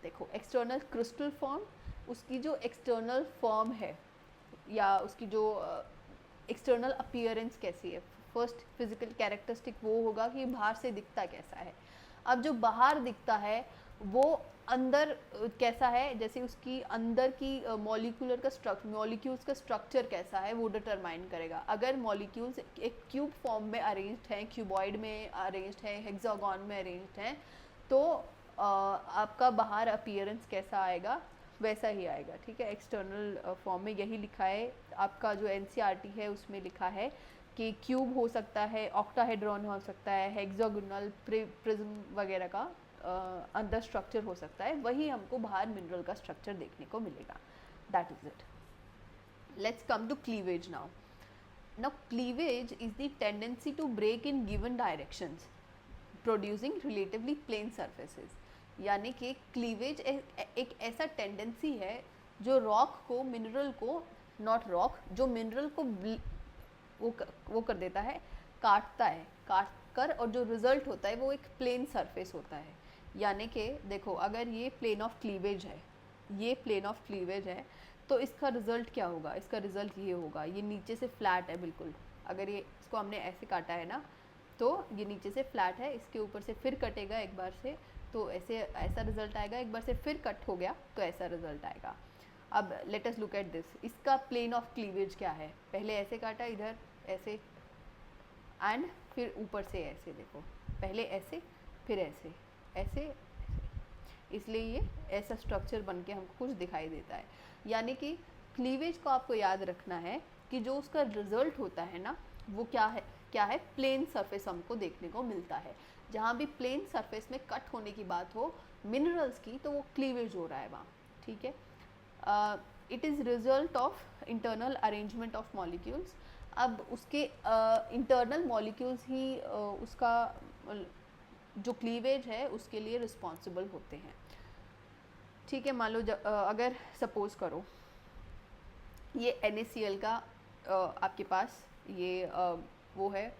देखो external crystal form, उसकी जो external form है या उसकी जो external appearance कैसी है, first physical characteristic वो होगा कि बाहर से दिखता कैसा है. अब जो बाहर दिखता है वो अंदर कैसा है, जैसे उसकी अंदर की मॉलिक्यूल्स का स्ट्रक्चर कैसा है वो डिटरमाइन करेगा. अगर मॉलिक्यूल्स एक क्यूब फॉर्म में अरेंज्ड हैं, क्यूबॉइड में अरेंज्ड हैं, हेक्सागोन में अरेंज्ड हैं, तो आपका बाहर अपीयरेंस कैसा आएगा वैसा ही आएगा. ठीक है, एक्सटर्नल फॉर्म में यही लिखा है. आपका जो एनसीईआरटी है उसमें लिखा है कि क्यूब हो सकता है, ऑक्टाहेड्रॉन हो सकता है, हेक्सागोनल प्रिज्म वगैरह का अंदर स्ट्रक्चर हो सकता है, वही हमको बाहर मिनरल का स्ट्रक्चर देखने को मिलेगा. That is it. Let's come to cleavage now. Now cleavage is the tendency to break in given directions producing relatively plane surfaces. यानी कि क्लीवेज एक ऐसा टेंडेंसी है जो रॉक को, मिनरल को, नॉट रॉक, जो मिनरल को वो कर देता है, काटता है, काट कर, और जो रिजल्ट होता है वो एक प्लेन सरफेस होता है. यानी कि देखो, अगर ये प्लेन ऑफ क्लीवेज है, ये प्लेन ऑफ क्लीवेज है, तो इसका रिजल्ट क्या होगा? इसका रिजल्ट ये होगा, ये नीचे से फ्लैट है बिल्कुल. अगर ये इसको हमने ऐसे काटा है ना, तो ये नीचे से फ्लैट है, इसके ऊपर से फिर कटेगा एक बार से, तो ऐसा रिजल्ट आएगा. एक बार से फिर कट हो गया तो ऐसा रिजल्ट आएगा. अब let us look at this. इसका प्लेन ऑफ क्लीवेज क्या है? पहले ऐसे काटा, इधर ऐसे, एंड फिर ऊपर से ऐसे. देखो, पहले ऐसे, फिर ऐसे, ऐसे, इसलिए ये ऐसा स्ट्रक्चर बन के हमको कुछ दिखाई देता है. यानी कि क्लीवेज को आपको याद रखना है कि जो उसका रिजल्ट होता है ना, वो क्या है? प्लेन सरफेस हमको देखने को मिलता है. जहाँ भी प्लेन सरफेस में कट होने की बात हो मिनरल्स की, तो वो क्लीवेज हो रहा है वहाँ. ठीक है. It is result of internal arrangement of molecules. अब उसके इंटरनल मॉलिक्यूल्स ही उसका जो क्लीवेज है उसके लिए रिस्पॉन्सिबल होते हैं. ठीक है. मान लो अगर सपोज करो ये NaCl का आपके पास ये वो है,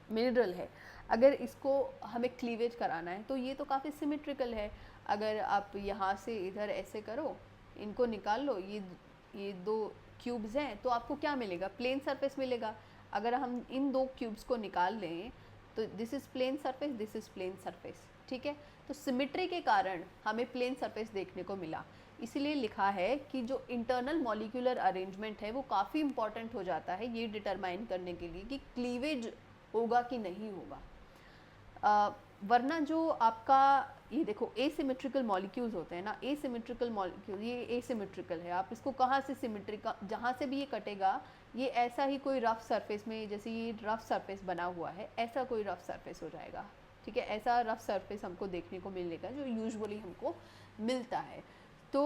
मिनरल है. अगर इसको हमें क्लीवेज कराना है तो ये तो काफ़ी सिमेट्रिकल है. अगर आप यहाँ से इधर ऐसे करो, इनको निकाल लो, ये 2 क्यूब्स हैं, तो आपको क्या मिलेगा? प्लेन सरफेस मिलेगा. अगर हम इन 2 क्यूब्स को निकाल लें तो this is plane surface, this is plane surface. ठीक है. तो सिमेट्री के कारण हमें प्लेन सरफेस देखने को मिला. इसीलिए लिखा है कि जो इंटरनल मॉलिक्यूलर अरेंजमेंट है वो काफ़ी इंपॉर्टेंट हो जाता है ये डिटरमाइन करने के लिए कि क्लीवेज होगा कि नहीं होगा. वरना जो आपका ये देखो एसिमेट्रिकल मॉलिक्यूल्स होते हैं ना, एसिमेट्रिकल मॉलिक्यूल, ये एसिमेट्रिकल है. आप इसको कहाँ से सिमेट्री का, जहाँ से भी ये कटेगा, ये ऐसा ही कोई रफ सरफेस में, जैसे ये रफ सरफेस बना हुआ है, ऐसा कोई रफ सरफेस हो जाएगा. ठीक है. ऐसा रफ सरफेस हमको देखने को मिलेगा जो यूजुअली हमको मिलता है. तो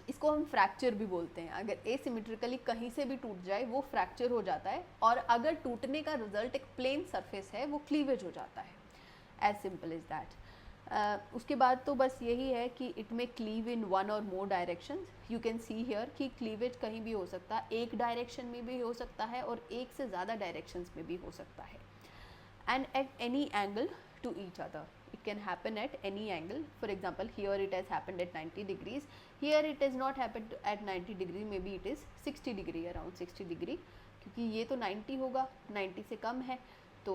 इसको हम फ्रैक्चर भी बोलते हैं. अगर एसिमेट्रिकली कहीं से भी टूट जाए वो फ्रैक्चर हो जाता है, और अगर टूटने का रिजल्ट एक प्लेन सरफेस है वो क्लीवेज हो जाता है. As simple is that. उसके बाद तो बस यही है कि इट में क्लीव इन 1 और more directions. You can see here कि क्लीवेज कहीं भी हो सकता है, एक डायरेक्शन में भी हो सकता है और एक से ज़्यादा डायरेक्शंस में भी हो सकता है. And at any angle to each other. It can happen at any angle. For example, here it has happened at 90 degrees. Here it has not happened at 90 degree. Maybe it is 60 degree, around 60 degree. क्योंकि ये तो 90 होगा, 90 से कम है, तो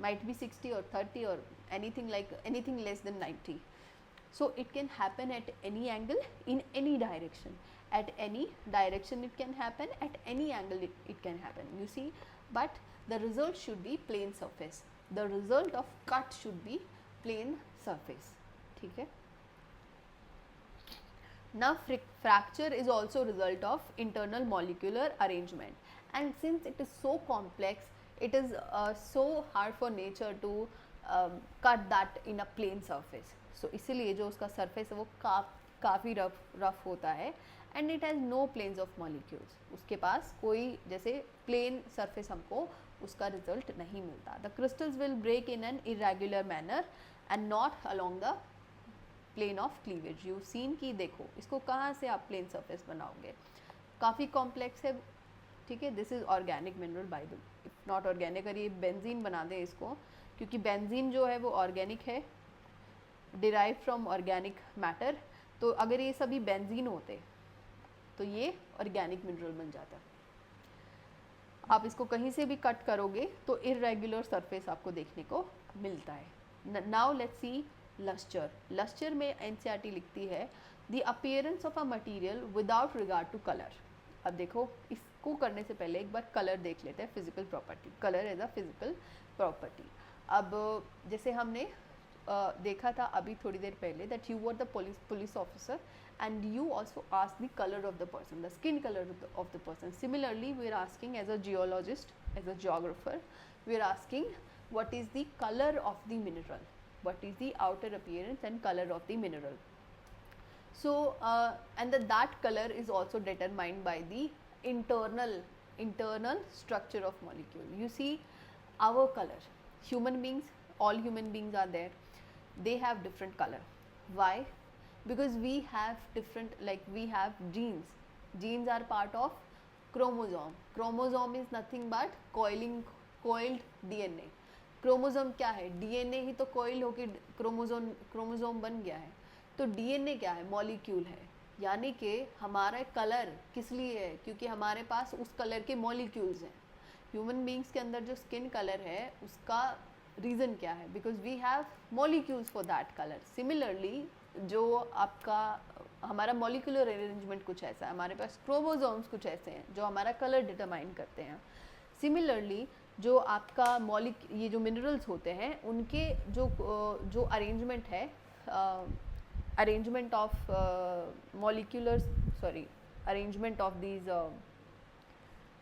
might be 60 or 30 or anything less than 90. So it can happen at any angle in any direction. At any direction it can happen. At any angle it can happen. You see, but the result should be plane surface. The result of cut should be plane surface. ठीक है. Now fracture is also result of internal molecular arrangement, and since it is so complex, it is so hard for nature to cut that in a plain surface. So इसीलिए जो उसका surface है वो काफ़ी rough होता है, and it has no planes of molecules. उसके पास कोई जैसे plain surface हमको उसका result नहीं मिलता. The crystals will break in an irregular manner and not along the plane of cleavage. You seen की देखो इसको कहाँ से आप प्लेन सरफेस बनाओगे, काफ़ी कॉम्प्लेक्स है. ठीक है, this is organic mineral by the, if not organic, अगर ये बेंजीन बना दें इसको, क्योंकि बेंजीन जो है वो ऑर्गेनिक है, डिराइव फ्रॉम ऑर्गेनिक मैटर, तो अगर ये सभी बेंजीन होते तो ये ऑर्गेनिक मिनरल बन जाता. आप इसको कहीं से भी कट करोगे तो इरेगुलर सरफेस आपको देखने को मिलता है. Now let's see lustre. Lustre में एनसीईआरटी लिखती है the appearance of a material without regard to colour. अब देखो इसको करने से पहले एक बार कलर देख लेते हैं, physical property. Colour as a physical property. अब जैसे हमने देखा था अभी थोड़ी देर पहले that you were the police officer and you also ask the color of the person, the skin color of the person. Similarly, we are asking as a geologist, as a geographer, we are asking what is the color of the mineral, what is the outer appearance and color of the mineral. So and that color is also determined by the internal structure of molecule. You see our color, human beings, all human beings are there, they have different color. Why? Because we have different, like we have genes are part of chromosome is nothing but coiled DNA. Chromosome क्या है, DNA ही तो coil होकर chromosome बन गया है. तो DNA क्या है, मॉलिक्यूल है. यानी कि हमारा कलर किस लिए है, क्योंकि हमारे पास उस कलर के मॉलिक्यूल्स हैं. ह्यूमन बींग्स के अंदर जो स्किन कलर है उसका रीज़न क्या है, because we have molecules for that colour. Similarly जो आपका हमारा मॉलिक्यूलर अरेंजमेंट कुछ ऐसा है, हमारे पास क्रोमोसोम्स कुछ ऐसे हैं जो हमारा कलर डिटरमाइन करते हैं. सिमिलरली जो आपका ये जो मिनरल्स होते हैं उनके जो अरेंजमेंट है, arrangement of arrangement of these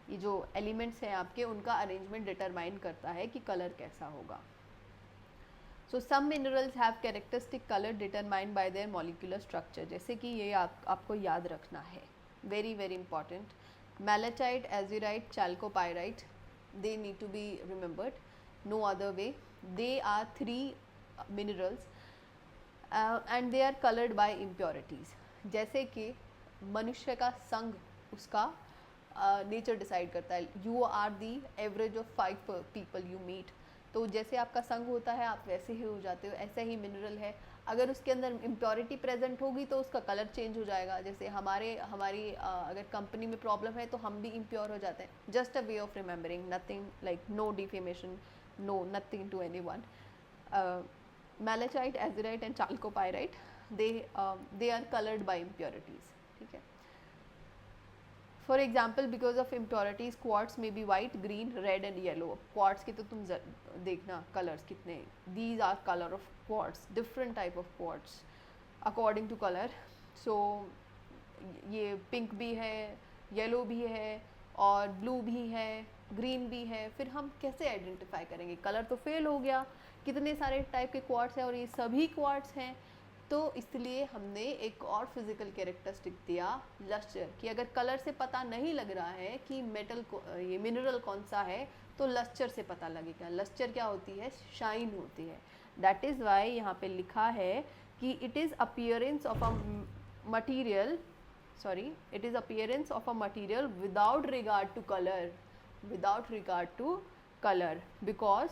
ये जो एलिमेंट्स हैं आपके, उनका अरेंजमेंट डिटरमाइन करता है कि कलर कैसा होगा. So some minerals have characteristic colour determined by their molecular structure. जैसे कि ये आपको याद रखना है, very very important. Malachite, azurite, chalcopyrite, they need to be remembered, no other way. They are 3 minerals and they are colored by impurities. जैसे कि मनुष्य का संघ उसका नेचर डिसाइड करता है. You are the average of 5 people you meet. तो जैसे आपका संघ होता है आप वैसे ही हो जाते हो. ऐसा ही मिनरल है, अगर उसके अंदर इम्प्योरिटी प्रेजेंट होगी तो उसका कलर चेंज हो जाएगा. जैसे हमारी अगर कंपनी में प्रॉब्लम है तो हम भी इम्प्योर हो जाते हैं. Just a way of remembering, nothing like no defamation, no nothing to anyone. Malachite, azurite and chalcopyrite, they are coloured by impurities. ठीक है. For example, because of impurities quartz में be white, green, red and yellow. Quartz के तो तुम देखना colours कितने. These are colour of quartz, different type of quartz according to colour. So ये pink भी है, येलो भी है और ब्लू भी है, ग्रीन भी है. फिर हम कैसे आइडेंटिफाई करेंगे, कलर तो फेल हो गया, कितने सारे टाइप के क्वार्ट्स हैं और ये सभी क्वार्ट्स हैं. तो इसलिए हमने एक और फिजिकल कैरेक्टरिस्टिक दिया लस्टर, कि अगर कलर से पता नहीं लग रहा है कि ये मिनरल कौन सा है तो लस्टर से पता लगेगा. लस्टर क्या होती है, शाइन होती है. दैट इज़ वाई यहाँ पे लिखा है कि it is appearance of a material, it is appearance of a material without regard to colour, because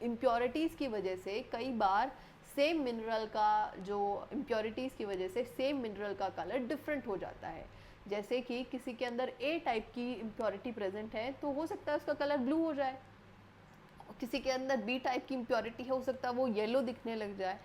impurities की वजह से कई बार सेम मिनरल का जो इम्प्योरिटीज़ की वजह से सेम मिनरल का कलर डिफरेंट हो जाता है. जैसे कि किसी के अंदर ए टाइप की इम्प्योरिटी प्रेजेंट है तो हो सकता है उसका कलर ब्लू हो जाए. किसी के अंदर बी टाइप की इम्प्योरिटी है, हो सकता है वो येलो दिखने लग जाए.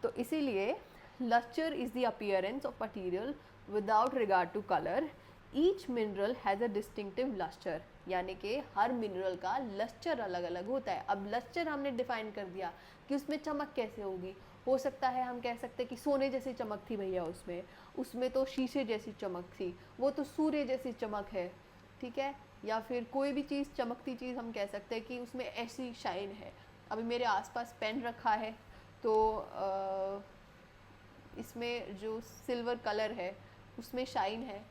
तो इसीलिए lustre is the appearance of material without regard to colour. Each mineral has a distinctive lustre. यानी कि हर मिनरल का लस्टर अलग अलग होता है। अब लस्टर हमने डिफाइन कर दिया कि उसमें चमक कैसे होगी। हो सकता है हम कह सकते हैं कि सोने जैसी चमक थी भैया उसमें, उसमें तो शीशे जैसी चमक थी, वो तो सूर्य जैसी चमक है, ठीक है। या फिर कोई भी चीज़, चमकती चीज़ हम कह सकते हैं कि उसमें ऐसी शाइन है। अभी मेरे आसपास पेन रखा है, तो इसमें जो सिल्वर कलर है उसमें शाइन है।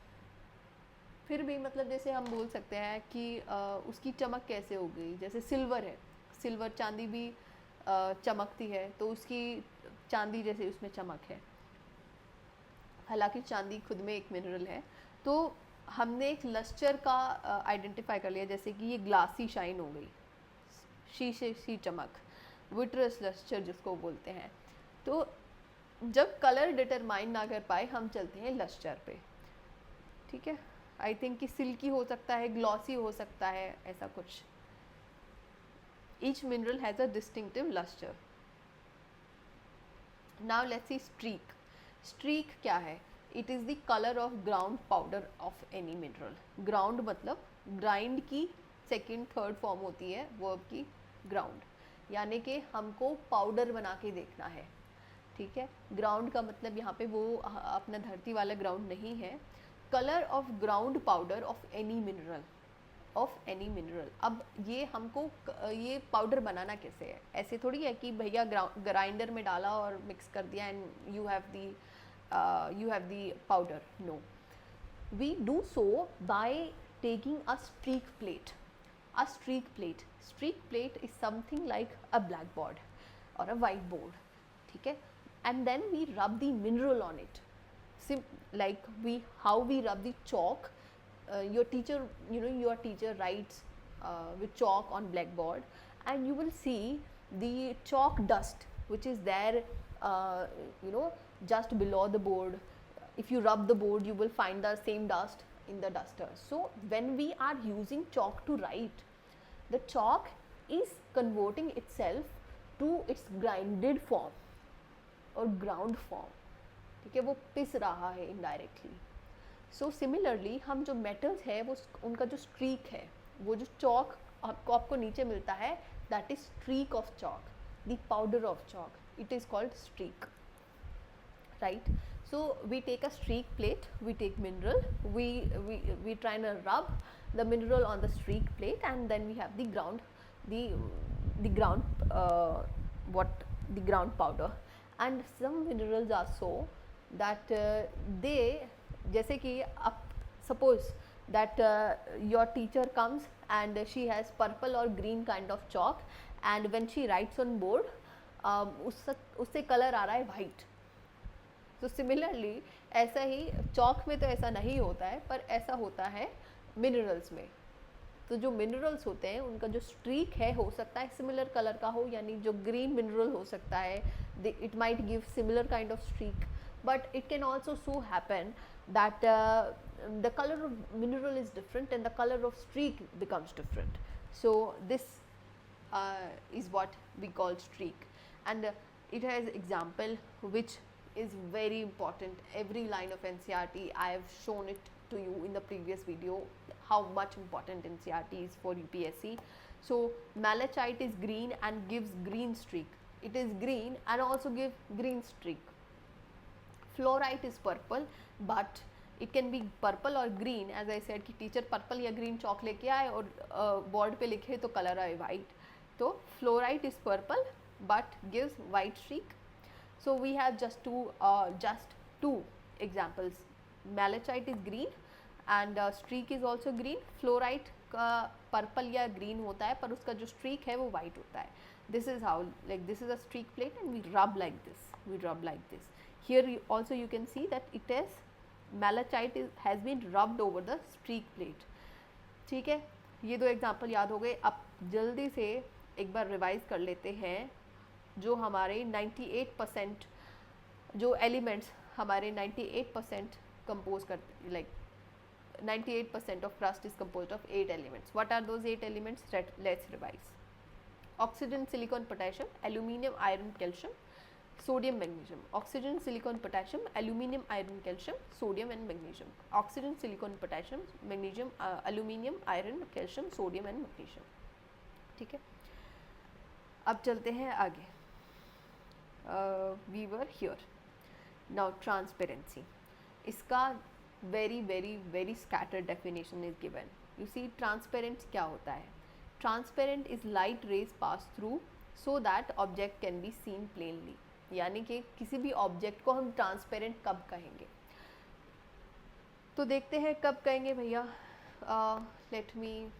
फिर भी मतलब जैसे हम बोल सकते हैं कि उसकी चमक कैसे हो गई, जैसे सिल्वर है, सिल्वर चांदी भी चमकती है, तो उसकी चांदी जैसे उसमें चमक है। हालांकि चांदी खुद में एक मिनरल है। तो हमने एक लस्टर का आइडेंटिफाई कर लिया, जैसे कि ये ग्लासी शाइन हो गई, शीशे सी चमक, विट्रस लस्टर जिसको बोलते हैं। तो जब कलर डिटरमाइन ना कर पाए हम चलते हैं लस्टर पे, ठीक है। आई थिंक कि सिल्की हो सकता है, ग्लॉसी हो सकता है, ऐसा कुछ। Each mineral has a distinctive lustre. Now let's see streak. Streak क्या है? It is the colour of ground powder of any mineral. Ground मतलब ग्राइंड की सेकंड थर्ड फॉर्म होती है वर्ब की ग्राउंड, यानी कि हमको पाउडर बना के देखना है, ठीक है। ग्राउंड का मतलब यहाँ पे वो अपना धरती वाला ग्राउंड नहीं है। Colour of ground powder of any mineral, of any mineral. अब ये हमको ये पाउडर बनाना कैसे है? ऐसे थोड़ी है कि भैया ग्राइंडर में डाला और मिक्स कर दिया and you have the powder. No, we do so by taking a streak plate. A streak plate, streak plate is something like a black board और अ वाइट बोर्ड, ठीक है। And then we rub the mineral on it, like how we rub the chalk. Your teacher writes with chalk on blackboard, and you will see the chalk dust which is there, just below the board. If you rub the board you will find the same dust in the duster. So when we are using chalk to write, the chalk is converting itself to its grinded form or ground form, ठीक है। वो पिस रहा है indirectly. So similarly हम जो metals है वो उनका जो स्ट्रीक है, वो जो चॉक आपको नीचे मिलता है, that is streak of chalk, the powder of chalk, it is called streak, right. So we take a streak plate, we take mineral, we try and rub the mineral on the streak plate, and then we have the ground powder. And some minerals are so that they, जैसे कि अब suppose that your teacher comes and she has purple or green kind of chalk, and when she writes on board, उससे colour आ रहा है white. तो similarly ऐसा ही chalk में तो ऐसा नहीं होता है, पर ऐसा होता है मिनरल्स में। तो जो मिनरल्स होते हैं उनका जो स्ट्रीक है हो सकता है सिमिलर कलर का हो, यानी जो ग्रीन मिनरल हो सकता है, it might give similar kind of streak, but it can also so happen that the colour of mineral is different and the colour of streak becomes different. So this is what we call streak, and it has example which is very important. Every line of NCERT, I have shown it to you in the previous video how much important NCERT is for UPSC. So malachite is green and gives green streak. It is green and also give green streak. Fluorite is purple, but it can be purple or green. As I said कि teacher purple या green chalk लेके आए और board पे लिखे तो colour आए white. तो fluorite is purple but gives white streak. So we have just two examples. Malachite is green and streak is also green. Fluorite का पर्पल या ग्रीन होता है पर उसका जो स्ट्रीक है वो वाइट होता है. This is how, like this is a streak plate and we rub like this. We rub like this. Here also you can see that it is malachite has been rubbed over the streak plate. ठीक है, ये दो example याद हो गए. अब जल्दी से एक बार रिवाइज कर लेते हैं. जो हमारे 98% जो एलिमेंट्स हमारे 98% कंपोज करते, like 98% of crust is composed of 8 elements. What are those 8 elements? Let's revise. Oxygen, silicon, potassium, aluminium, iron, calcium, sodium magnesium, oxygen silicon potassium, aluminium iron calcium, sodium and magnesium, oxygen silicon potassium, magnesium aluminium iron calcium, sodium and magnesium. ठीक है, अब चलते हैं आगे। We were here now transparency, इसका very very very scattered definition is given. You see transparent क्या होता है? Transparent is light rays pass through so that object can be seen plainly, यानी कि किसी भी ऑब्जेक्ट को हम ट्रांसपेरेंट कब कहेंगे? तो देखते हैं कब कहेंगे भैया। Let me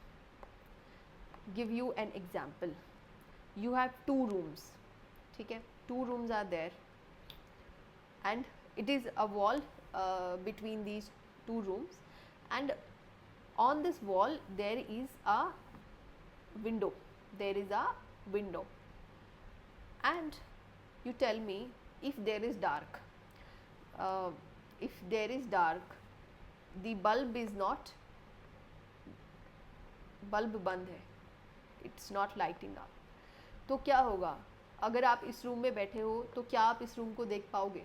give you an example. You have 2 rooms, ठीक है, 2 rooms are there and it is a wall between these 2 rooms, and on this wall there is a window, and you tell me if there is dark, the bulb is not, bulb बंद है, it's not lighting up, तो क्या होगा? अगर आप इस room में बैठे हो तो क्या आप इस रूम को देख पाओगे?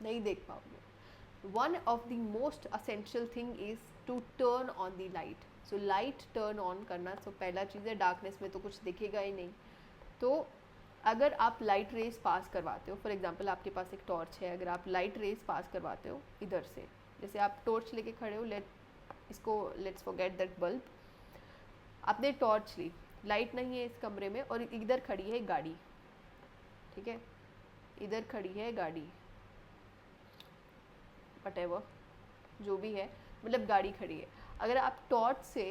नहीं देख पाओगे। One of the most essential thing is to turn on the light. So light turn on करना, सो पहला चीज़ है, डार्कनेस में तो कुछ दिखेगा ही नहीं। तो अगर आप लाइट रेज पास करवाते हो, फॉर एग्जांपल आपके पास एक टॉर्च है, अगर आप लाइट रेज पास करवाते हो इधर से, जैसे आप टॉर्च लेके खड़े हो, लेट्स फॉरगेट दैट बल्ब, आपने टॉर्च ली, लाइट नहीं है इस कमरे में, और इधर खड़ी है गाड़ी, ठीक है, इधर खड़ी है गाड़ी, वटेवर जो भी है, मतलब गाड़ी खड़ी है। अगर आप टॉर्च से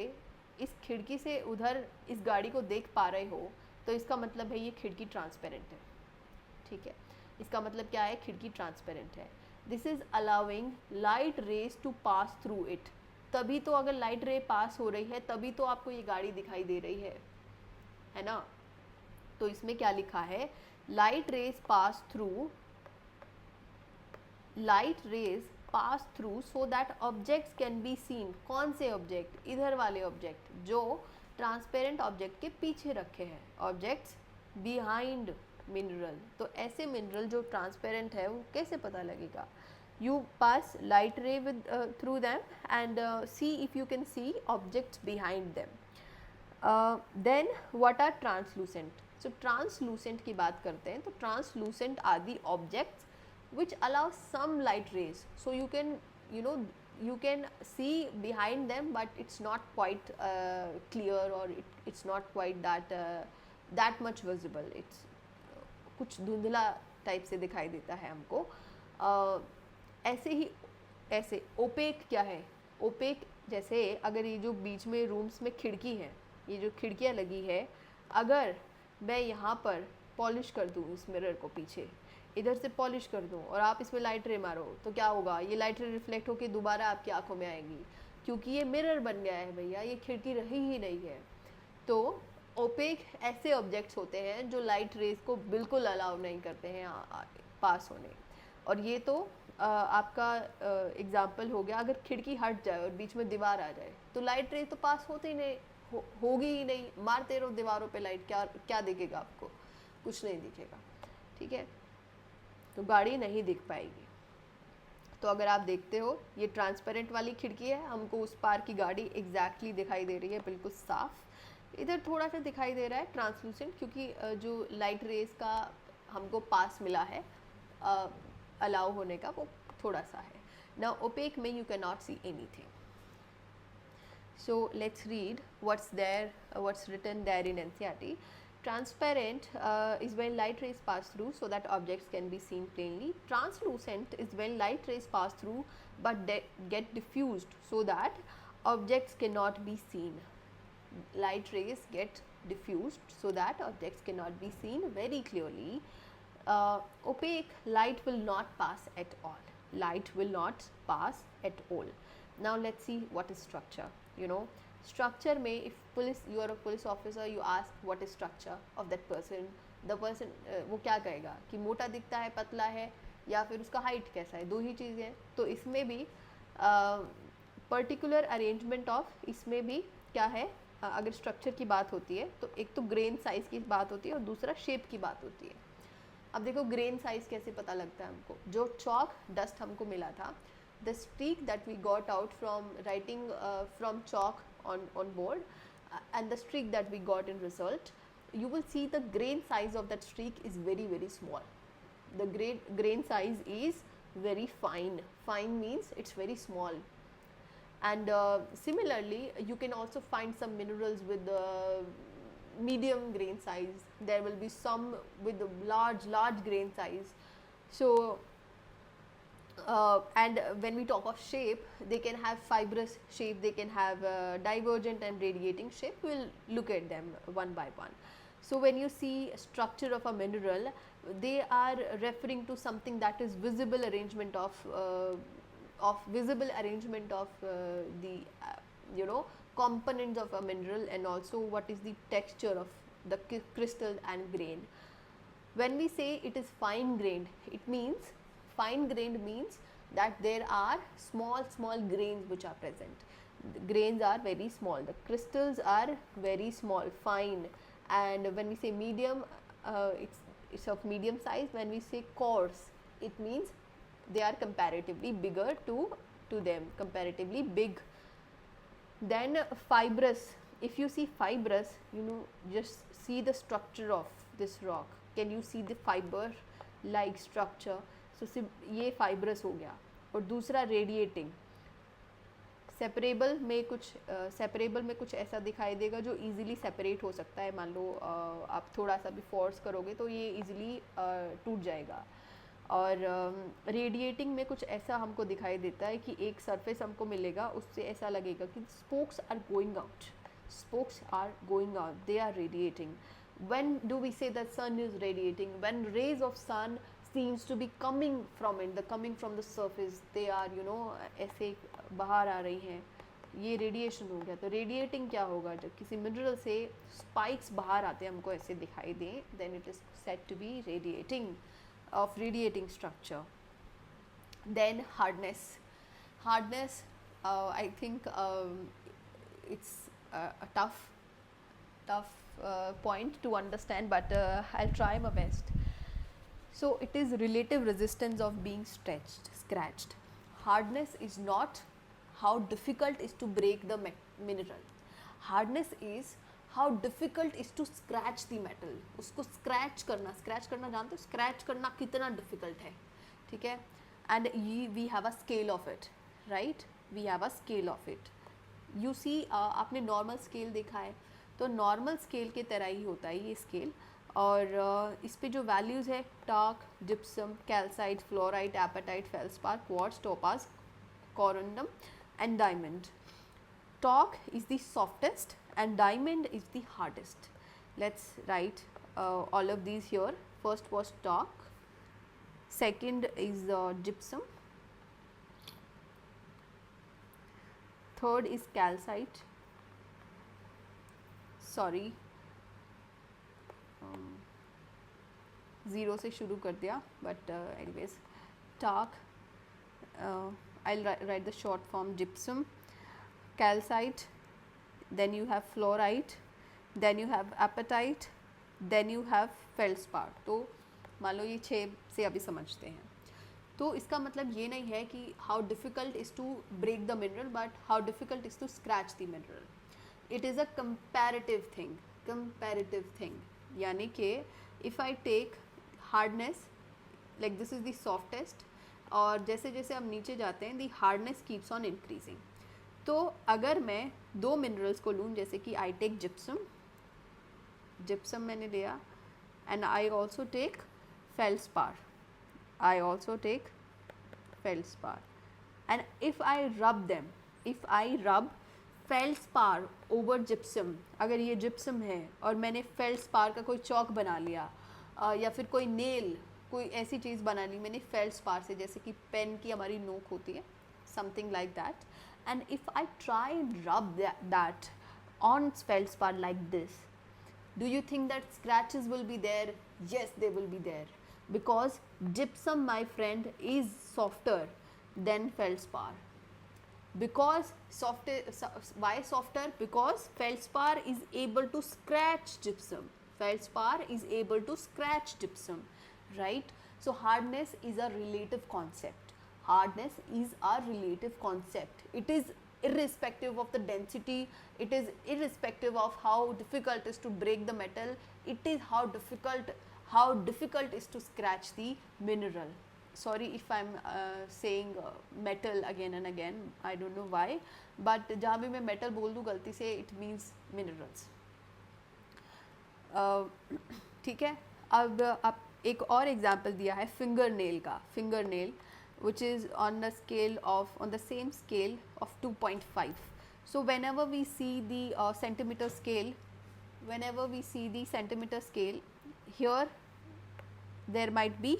इस खिड़की से उधर इस गाड़ी को देख पा रहे हो, तो इसका मतलब है ये खिड़की ट्रांसपेरेंट है। ठीक है, इसका मतलब क्या है? खिड़की ट्रांसपेरेंट है। This is allowing light rays to pass through it. तभी तो अगर लाइट रे पास हो रही है तभी तो आपको ये गाड़ी दिखाई दे रही है ना। तो इसमें क्या लिखा है? Light rays pass through, light rays pass through so that objects can be scene. कौन से ऑब्जेक्ट? इधर वाले ऑब्जेक्ट जो ट्रांसपेरेंट ऑब्जेक्ट के पीछे रखे हैं, ऑब्जेक्ट्स बिहाइंड मिनरल। तो ऐसे मिनरल जो ट्रांसपेरेंट है वो कैसे पता लगेगा? You pass light ray through them and see if you can see objects behind them. Then what are translucent? So translucent की बात करते हैं तो translucent are the objects which allow some light rays. So you can see behind them, but it's not quite clear, or it's not quite that much visible. It's कुछ धुंधला type से दिखाई देता है हमको। ऐसे ओपेक क्या है? ओपेक जैसे अगर ये जो बीच में रूम्स में खिड़की है, ये जो खिड़कियाँ लगी है, अगर मैं यहाँ पर पॉलिश कर दूँ इस मिरर को, पीछे इधर से पॉलिश कर दूँ और आप इसमें लाइट रे मारो, तो क्या होगा? ये लाइट रे रिफ्लेक्ट होकर दोबारा आपकी आंखों में आएगी, क्योंकि ये मिरर बन गया है भैया, ये खिड़की रही ही नहीं है। तो ओपेक ऐसे ऑब्जेक्ट्स होते हैं जो लाइट रेज को बिल्कुल अलाउ नहीं करते हैं पास होने। और ये तो आपका एग्जाम्पल हो गया। अगर खिड़की हट जाए और बीच में दीवार आ जाए तो लाइट रे तो पास होते ही नहीं, होगी ही नहीं। मारते रहो दीवारों पे लाइट, क्या दिखेगा आपको? कुछ नहीं दिखेगा। ठीक है, तो गाड़ी नहीं दिख पाएगी। तो अगर आप देखते हो ये ट्रांसपेरेंट वाली खिड़की है, हमको उस पार की गाड़ी एग्जैक्टली दिखाई दे रही है, बिल्कुल साफ। इधर थोड़ा सा दिखाई दे रहा है ट्रांसलूसेंट, क्योंकि जो लाइट रेज का हमको पास मिला है अलाउ होने का, वो थोड़ा सा है। नाउ ओपेक में you can not see anything. So let's read what's written there in NCERT. Transparent is when light rays pass through so that objects can be seen plainly. Translucent is when light rays pass through but get diffused so that objects cannot be seen. Light rays get diffused so that objects cannot be seen very clearly. Opaque, light will not pass at all. Light will not pass at all. Now let's see what is structure. Structure में if you are a police officer, you ask what is structure of that person. The person वो क्या कहेगा कि मोटा दिखता है, पतला है, या फिर उसका हाइट कैसा है, दो ही चीज़ें हैं। तो इसमें भी पर्टिकुलर अरेंजमेंट ऑफ, इसमें भी क्या है, अगर स्ट्रक्चर की बात होती है तो एक तो ग्रेन साइज़ की बात होती है और दूसरा शेप की बात होती है। अब देखो ग्रेन साइज कैसे पता लगता है हमको, जो चॉक डस्ट हमको मिला था, the streak that we got out from writing from chalk on board and the streak that we got in result, you will see the grain size of that streak is very very small. The grain size is very fine. Fine means it's very small. And similarly you can also find some minerals with medium grain size. There will be some with large grain size. So and when we talk of shape, they can have fibrous shape, they can have divergent and radiating shape. We will look at them one by one. So when you see structure of a mineral, they are referring to something that is visible arrangement of the components of a mineral, and also what is the texture of the crystal and grain. When we say it is fine grained, it means fine grained means that there are small grains which are present. The grains are very small, the crystals are very small, fine. And when we say medium, it's of medium size. When we say coarse, it means they are comparatively bigger to them, comparatively big. Then fibrous, if you see fibrous, just see the structure of this rock. Can you see the fiber like structure? So ये fibrous हो गया. और दूसरा radiating, separable में कुछ ऐसा दिखाई देगा जो इजीली सेपरेट हो सकता है. मान लो आप थोड़ा सा भी फोर्स करोगे तो ये इजीली टूट जाएगा. और रेडिएटिंग में कुछ ऐसा हमको दिखाई देता है कि एक सरफेस हमको मिलेगा, उससे ऐसा लगेगा कि spokes are going out, they are radiating. When do we say that sun is radiating? When rays of sun seems to be coming from the surface, they are ऐसे बाहर आ रही हैं, ये रेडिएशन हो गया. तो रेडिएटिंग क्या होगा? जब किसी मिनरल से स्पाइक्स बाहर आते हैं हमको ऐसे दिखाई दें, then it is said to be radiating structure. Then hardness, I think it's a tough point to understand, but I'll try my best. So it is relative resistance of being scratched. Hardness is not how difficult is to break the mineral. Hardness is how difficult is to scratch the metal. उसको scratch करना जानते हो? Scratch करना कितना difficult है, ठीक है? And we have a scale of it, right? We have a scale of it. You see, आपने normal scale देखा है, तो नॉर्मल स्केल के तरह ही होता है ये स्केल. और इस पे जो वैल्यूज़ है, talc, gypsum, calcite, fluorite, apatite, feldspar, quartz, topaz, corundum and diamond. Talc is the softest and diamond is the hardest. Let's write all of these here. First was talc, second is gypsum, third is calcite, sorry zero से शुरू कर दिया, but anyways, talc, I'll write the short form, gypsum, calcite, then you have fluorite, then you have apatite, then you have feldspar. तो मान लो ये 6 से अभी समझते हैं. तो इसका मतलब ये नहीं है कि how difficult is to break the mineral, but how difficult is to scratch the mineral. It is a comparative thing. यानी कि if I take hardness, like this is the softest, और जैसे जैसे हम नीचे जाते हैं the hardness keeps on increasing. तो अगर मैं दो मिनरल्स को लूँ, जैसे कि आई टेक जिप्सम मैंने लिया, and I also take feldspar, and if I rub feldspar over gypsum, अगर ये जिप्सम है और मैंने फेल्सपार का कोई चौक बना लिया, या फिर कोई नेल, कोई ऐसी चीज़ बना ली मैंने फेल्सपार से, जैसे कि पेन की हमारी नोक होती है, something like that. And if I try and rub that on feldspar like this, do you think that scratches will be there? Yes, they will be there, because gypsum, my friend, is softer than feldspar. Because why softer? Because feldspar is able to scratch gypsum. right? So hardness is a relative concept. Hardness is a relative concept. It is irrespective of the density, it is irrespective of how difficult it is to break the metal, it is how difficult is to scratch the mineral. Sorry if I'm saying metal again and again, I don't know why, but जहाँ भी मैं metal बोल दूँ गलती से it means minerals. ठीक है, अब आप एक और एग्जाम्पल दिया है फिंगर नेल का. Finger nail which is on the scale of, on the same scale of 2.5. So whenever we see the centimeter scale, whenever we see the centimeter scale, here there might be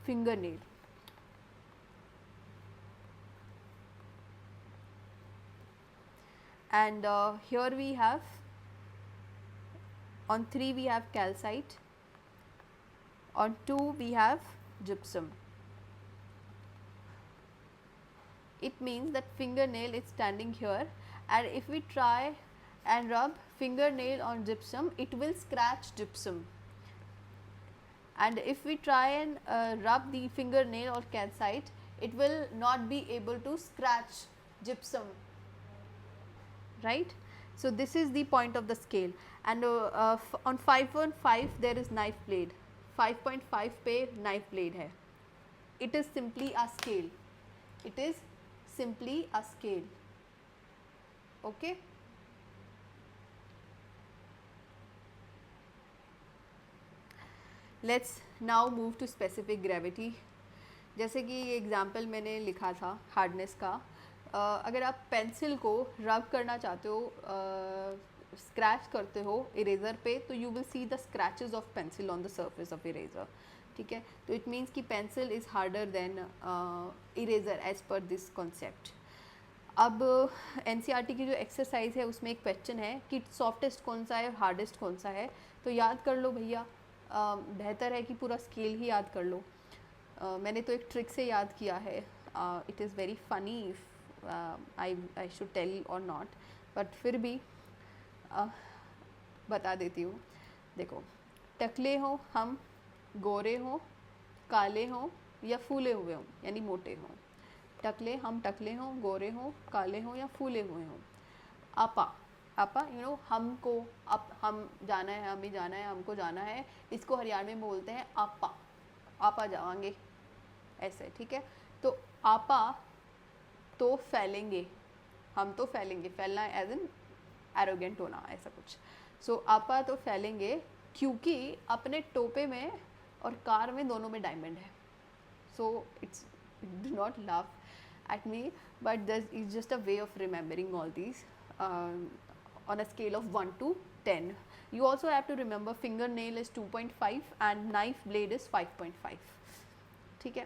fingernail, and here we have on 3 we have calcite, on 2 we have gypsum. It means that fingernail is standing here, and if we try and rub fingernail on gypsum, it will scratch gypsum, and if we try and rub the fingernail or calcite, it will not be able to scratch gypsum, right? So this is the point of the scale, and on 5.5 there is knife blade. 5.5 पे knife blade है. It is simply a scale. It is simply a scale. Okay. Let's now move to specific gravity. जैसे कि ये example मैंने लिखा था hardness का, अगर आप पेंसिल को रब करना चाहते हो, स्क्रैच करते हो इरेज़र पे, तो you will see the scratches of pencil on the surface of eraser. ठीक है, तो इट मीन्स कि pencil is harder than eraser as per this concept. अब एनसीईआरटी की जो एक्सरसाइज है उसमें एक क्वेश्चन है कि सॉफ्टेस्ट कौन सा है और हार्डेस्ट कौन सा है, तो याद कर लो भैया. बेहतर है कि पूरा स्केल ही याद कर लो. मैंने तो एक ट्रिक से याद किया है. It is very funny if I should tell or not, but फिर भी बता देती हूँ. देखो, टकले हों हम, गोरे हों, काले हों या फूले हुए हों, यानी मोटे हों. टकले हम टकले हों, गोरे हों, काले हों या फूले हुए हों. आपा, आपा यू नो हमको, अब हम जाना है, हमें जाना है, हमको जाना है, इसको हरियाणवी में बोलते हैं आपा. आपा जाएंगे ऐसे. ठीक है, तो आपा तो फैलेंगे, हम तो फैलेंगे. फैलना एज एन एरोगेंट होना, ऐसा कुछ. सो आपा तो फैलेंगे क्योंकि अपने टोपे में और कार में दोनों में डायमंड है. So it's, do not laugh at me, but this is just a way of remembering all these on a scale of 1 to 10. You also have to remember fingernail is 2.5 and knife blade is 5.5. ठीक है.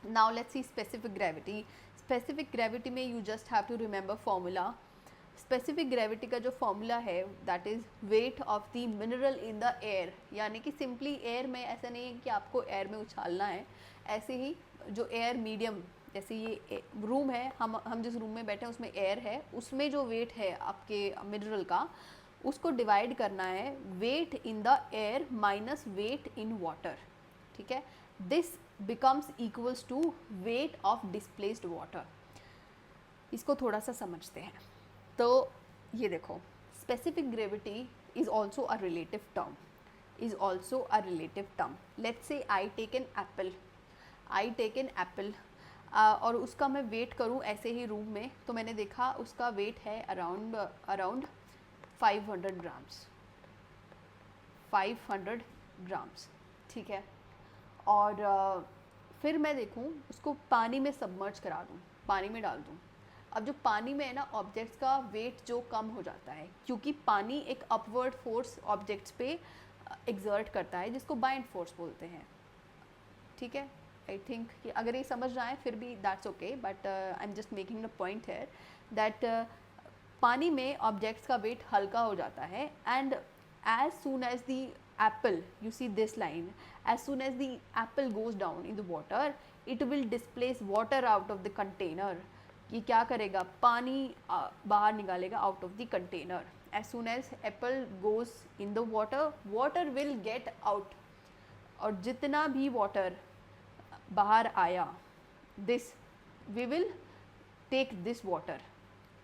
Now let's see specific gravity. Specific gravity में you just have to remember formula. Specific gravity का जो formula है that is weight of the mineral in the air. यानी कि simply air में ऐसा नहीं है कि आपको air में उछालना है, ऐसे ही जो air medium, जैसे ये रूम है, हम जिस रूम में बैठे हैं उसमें एयर है, उसमें जो वेट है आपके मिनरल का, उसको डिवाइड करना है weight in the air minus weight in water. ठीक है, this becomes equals to weight of displaced water. इसको थोड़ा सा समझते हैं. तो ये देखो, specific gravity is also a relative term, is also a relative term. Let's say I take an apple, I take an apple और उसका मैं वेट करूं ऐसे ही रूम में, तो मैंने देखा उसका वेट है अराउंड 500 ग्राम्स. 500 ग्राम्स. ठीक है, और फिर मैं देखूं उसको पानी में सबमर्ज करा दूं, पानी में डाल दूं. अब जो पानी में है ना, ऑब्जेक्ट्स का वेट जो कम हो जाता है, क्योंकि पानी एक अपवर्ड फोर्स ऑब्जेक्ट्स पे एक्सर्ट करता है, जिसको बाइंड फोर्स बोलते हैं. ठीक है, आई थिंक कि अगर ये समझ रहा है फिर भी that's okay, but I am just making the point here that पानी में ऑब्जेक्ट्स का वेट हल्का हो जाता है. And as soon as the apple, you see this line, as soon as the apple goes down in the water, it will displace water out of the container. ये क्या करेगा, पानी बाहर निकालेगा out of the container. As soon as apple goes in the water, water will get out और जितना भी water बाहर आया, this we will take this water,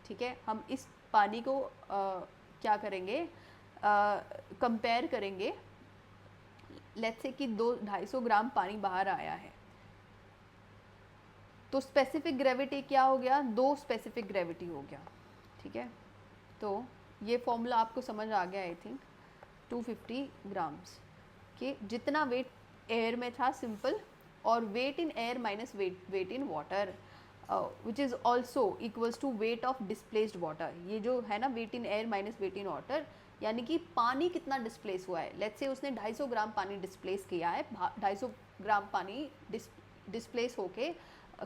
ठीक है। हम इस पानी को क्या करेंगे, कंपेयर करेंगे। लेट्स से कि 250 ग्राम पानी बाहर आया है, तो स्पेसिफिक ग्रेविटी क्या हो गया, 2 स्पेसिफिक ग्रेविटी हो गया, ठीक है। तो ये फॉर्मूला आपको समझ आ गया आई थिंक। 250 ग्राम्स कि जितना वेट एयर में था सिंपल, और weight in air minus weight in water which is also equals to weight of displaced water. ये जो है ना weight in air minus weight in water, यानी कि पानी कितना डिस्प्लेस हुआ है। लेट्स से उसने 250 ग्राम पानी डिस्प्लेस किया है, 250 ग्राम पानी डिस्प्लेस होके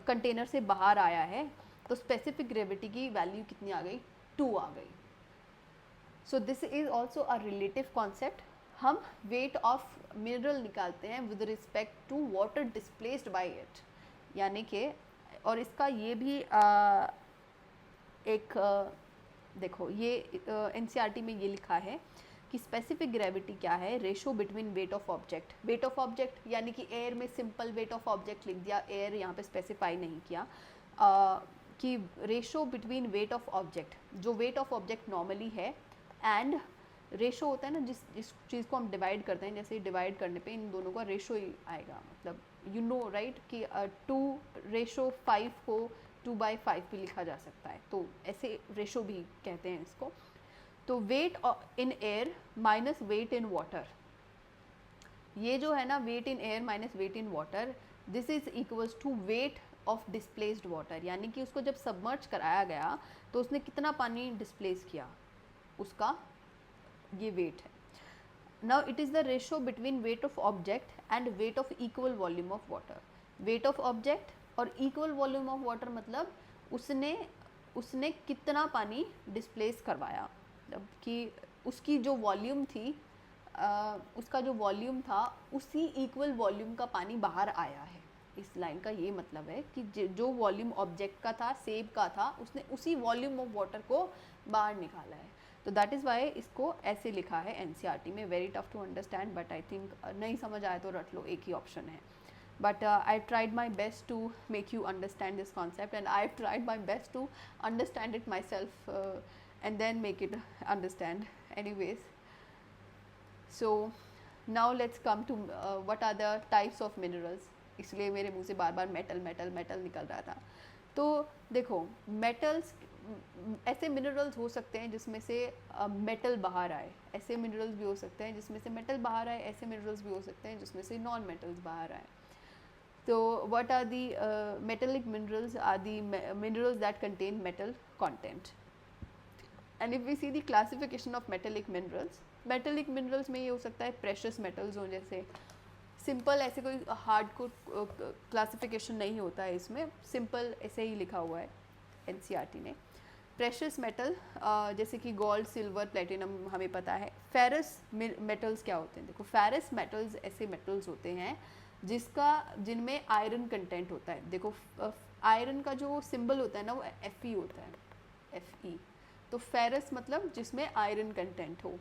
कंटेनर से बाहर आया है, तो स्पेसिफिक ग्रेविटी की वैल्यू कितनी आ गई, 2 आ गई। So this is also a relative concept. हम वेट ऑफ मिनरल निकालते हैं with respect to water displaced by it, यानी कि, और इसका ये भी देखो ये एनसीईआरटी में ये लिखा है कि स्पेसिफिक ग्रेविटी क्या है, ratio between weight of object. Weight of object यानी कि एयर में सिंपल वेट ऑफ ऑब्जेक्ट लिख दिया, एयर यहाँ पे स्पेसिफाई नहीं किया, कि ratio between weight of object, जो वेट ऑफ ऑब्जेक्ट नॉर्मली है, एंड रेशो होता है ना जिस चीज़ को हम डिवाइड करते हैं, जैसे डिवाइड करने पे इन दोनों का रेशो ही आएगा, मतलब यू नो राइट कि 2:5 को 2/5 भी लिखा जा सकता है, तो ऐसे रेशो भी कहते हैं इसको। तो weight in air minus weight in water, ये जो है ना weight in air minus weight in water, this is equals to weight of displaced water, यानी कि उसको जब सबमर्ज कराया गया तो उसने कितना पानी डिस्प्लेस किया, उसका ये वेट है। Now it is the ratio between weight of object and weight of equal volume of water. Weight of object और इक्वल वॉल्यूम ऑफ वाटर मतलब उसने कितना पानी डिस्प्लेस करवाया, मतलब कि उसकी जो वॉल्यूम थी, उसका जो वॉल्यूम था उसी इक्वल वॉल्यूम का पानी बाहर आया है। इस लाइन का ये मतलब है कि जो वॉल्यूम ऑब्जेक्ट का था, सेब का था, उसने उसी वॉल्यूम ऑफ वाटर को बाहर निकाला है। तो दैट इज़ वाई इसको ऐसे लिखा है एनसीईआरटी में। Very tough to understand, but I think नहीं समझ आए तो रट लो, एक ही ऑप्शन है। But I tried my best to make you understand this concept, and I've tried my best to understand it myself, and then make it understand. Anyways, so now let's come to what are the types of minerals. इसलिए मेरे मुंह से बार बार metal metal metal निकल रहा था। तो देखो, metals, ऐसे मिनरल्स हो सकते हैं जिसमें से मेटल बाहर आए, ऐसे मिनरल्स भी हो सकते हैं जिसमें से मेटल बाहर आए, ऐसे मिनरल्स भी हो सकते हैं जिसमें से नॉन मेटल्स बाहर आए। So what are the metallic minerals? Are the minerals that contain metal content. And if we see the classification of metallic minerals में ये हो सकता है precious metals हो, जैसे सिंपल ऐसे कोई हार्ड को क्लासिफिकेशन नहीं होता है इसमें, सिंपल ऐसे ही लिखा हुआ है एनसीईआरटी ने। प्रेशियस मेटल जैसे कि गोल्ड, सिल्वर, प्लेटिनम हमें पता है। फेरस मेटल्स क्या होते हैं, देखो फेरस मेटल्स ऐसे मेटल्स होते हैं जिनमें आयरन कंटेंट होता है। देखो आयरन का जो सिंबल होता है ना वो Fe होता है, Fe। तो फेरस मतलब जिसमें आयरन कंटेंट हो,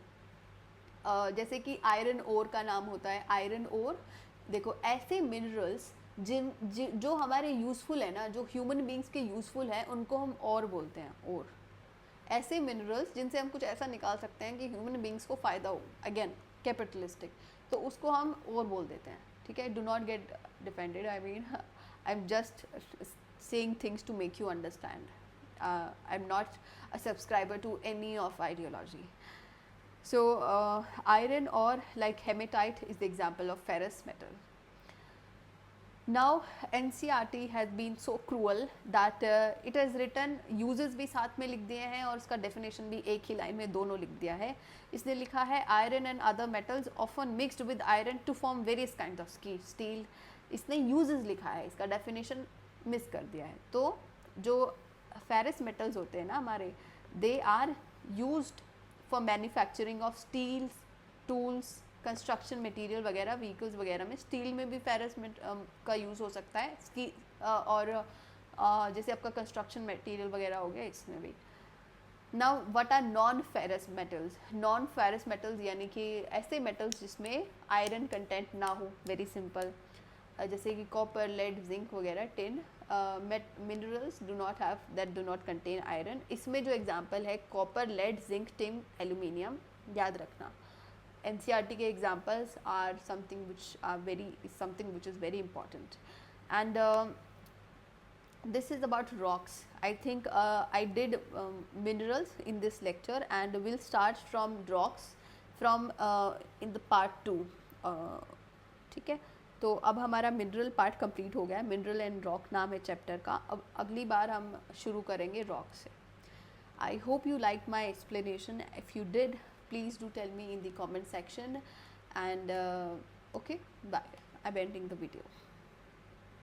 जैसे कि आयरन ओर का नाम होता है आयरन ओर। देखो ऐसे मिनरल्स जो हमारे यूज़फुल है ना, जो ह्यूमन बींग्स के यूज़फुल है, उनको हम और बोलते हैं और। ऐसे मिनरल्स जिनसे हम कुछ ऐसा निकाल सकते हैं कि ह्यूमन बींग्स को फ़ायदा हो, अगेन कैपिटलिस्टिक, तो उसको हम और बोल देते हैं, ठीक है। Do not get defended, I mean I am just saying things to make you understand. I am not a subscriber to any of ideology. So iron ore like hematite is the example of ferrous metal. Now NCERT has been so cruel that it has written uses भी साथ में लिख दिए हैं और उसका definition भी एक ही लाइन में दोनों लिख दिया है। इसने लिखा है iron and other metals often mixed with iron to form various kinds of steel. इसने uses लिखा है, इसका definition मिस कर दिया है। तो जो ferrous metals होते हैं ना हमारे, they are used for manufacturing of steels, tools, construction material वगैरह, व्हीकल्स वगैरह में स्टील में भी फेरस का यूज़ हो सकता है। और जैसे आपका कंस्ट्रक्शन मटेरियल वगैरह हो गया, इसमें भी। Now what are non ferrous metals? Non ferrous metals यानी कि ऐसे मेटल्स जिसमें आयरन कंटेंट ना हो, वेरी सिंपल, जैसे कि कॉपर, लेड, जिंक वगैरह, tin. Minerals do not have that do not contain iron. इसमें जो एग्जांपल है copper, lead, zinc, tin, aluminium, याद रखना। NCERT के examples are something which is very important. And this is about rocks. I think I did minerals in this lecture, and we'll start from rocks from in the part 2. ठीक है, तो अब हमारा mineral part complete हो गया है। Mineral and rock नाम है चैप्टर का। अब अगली बार हम शुरू करेंगे रॉक से। I hope you liked my explanation. If you did, please do tell me in the comment section. And okay, bye. I'm ending the video.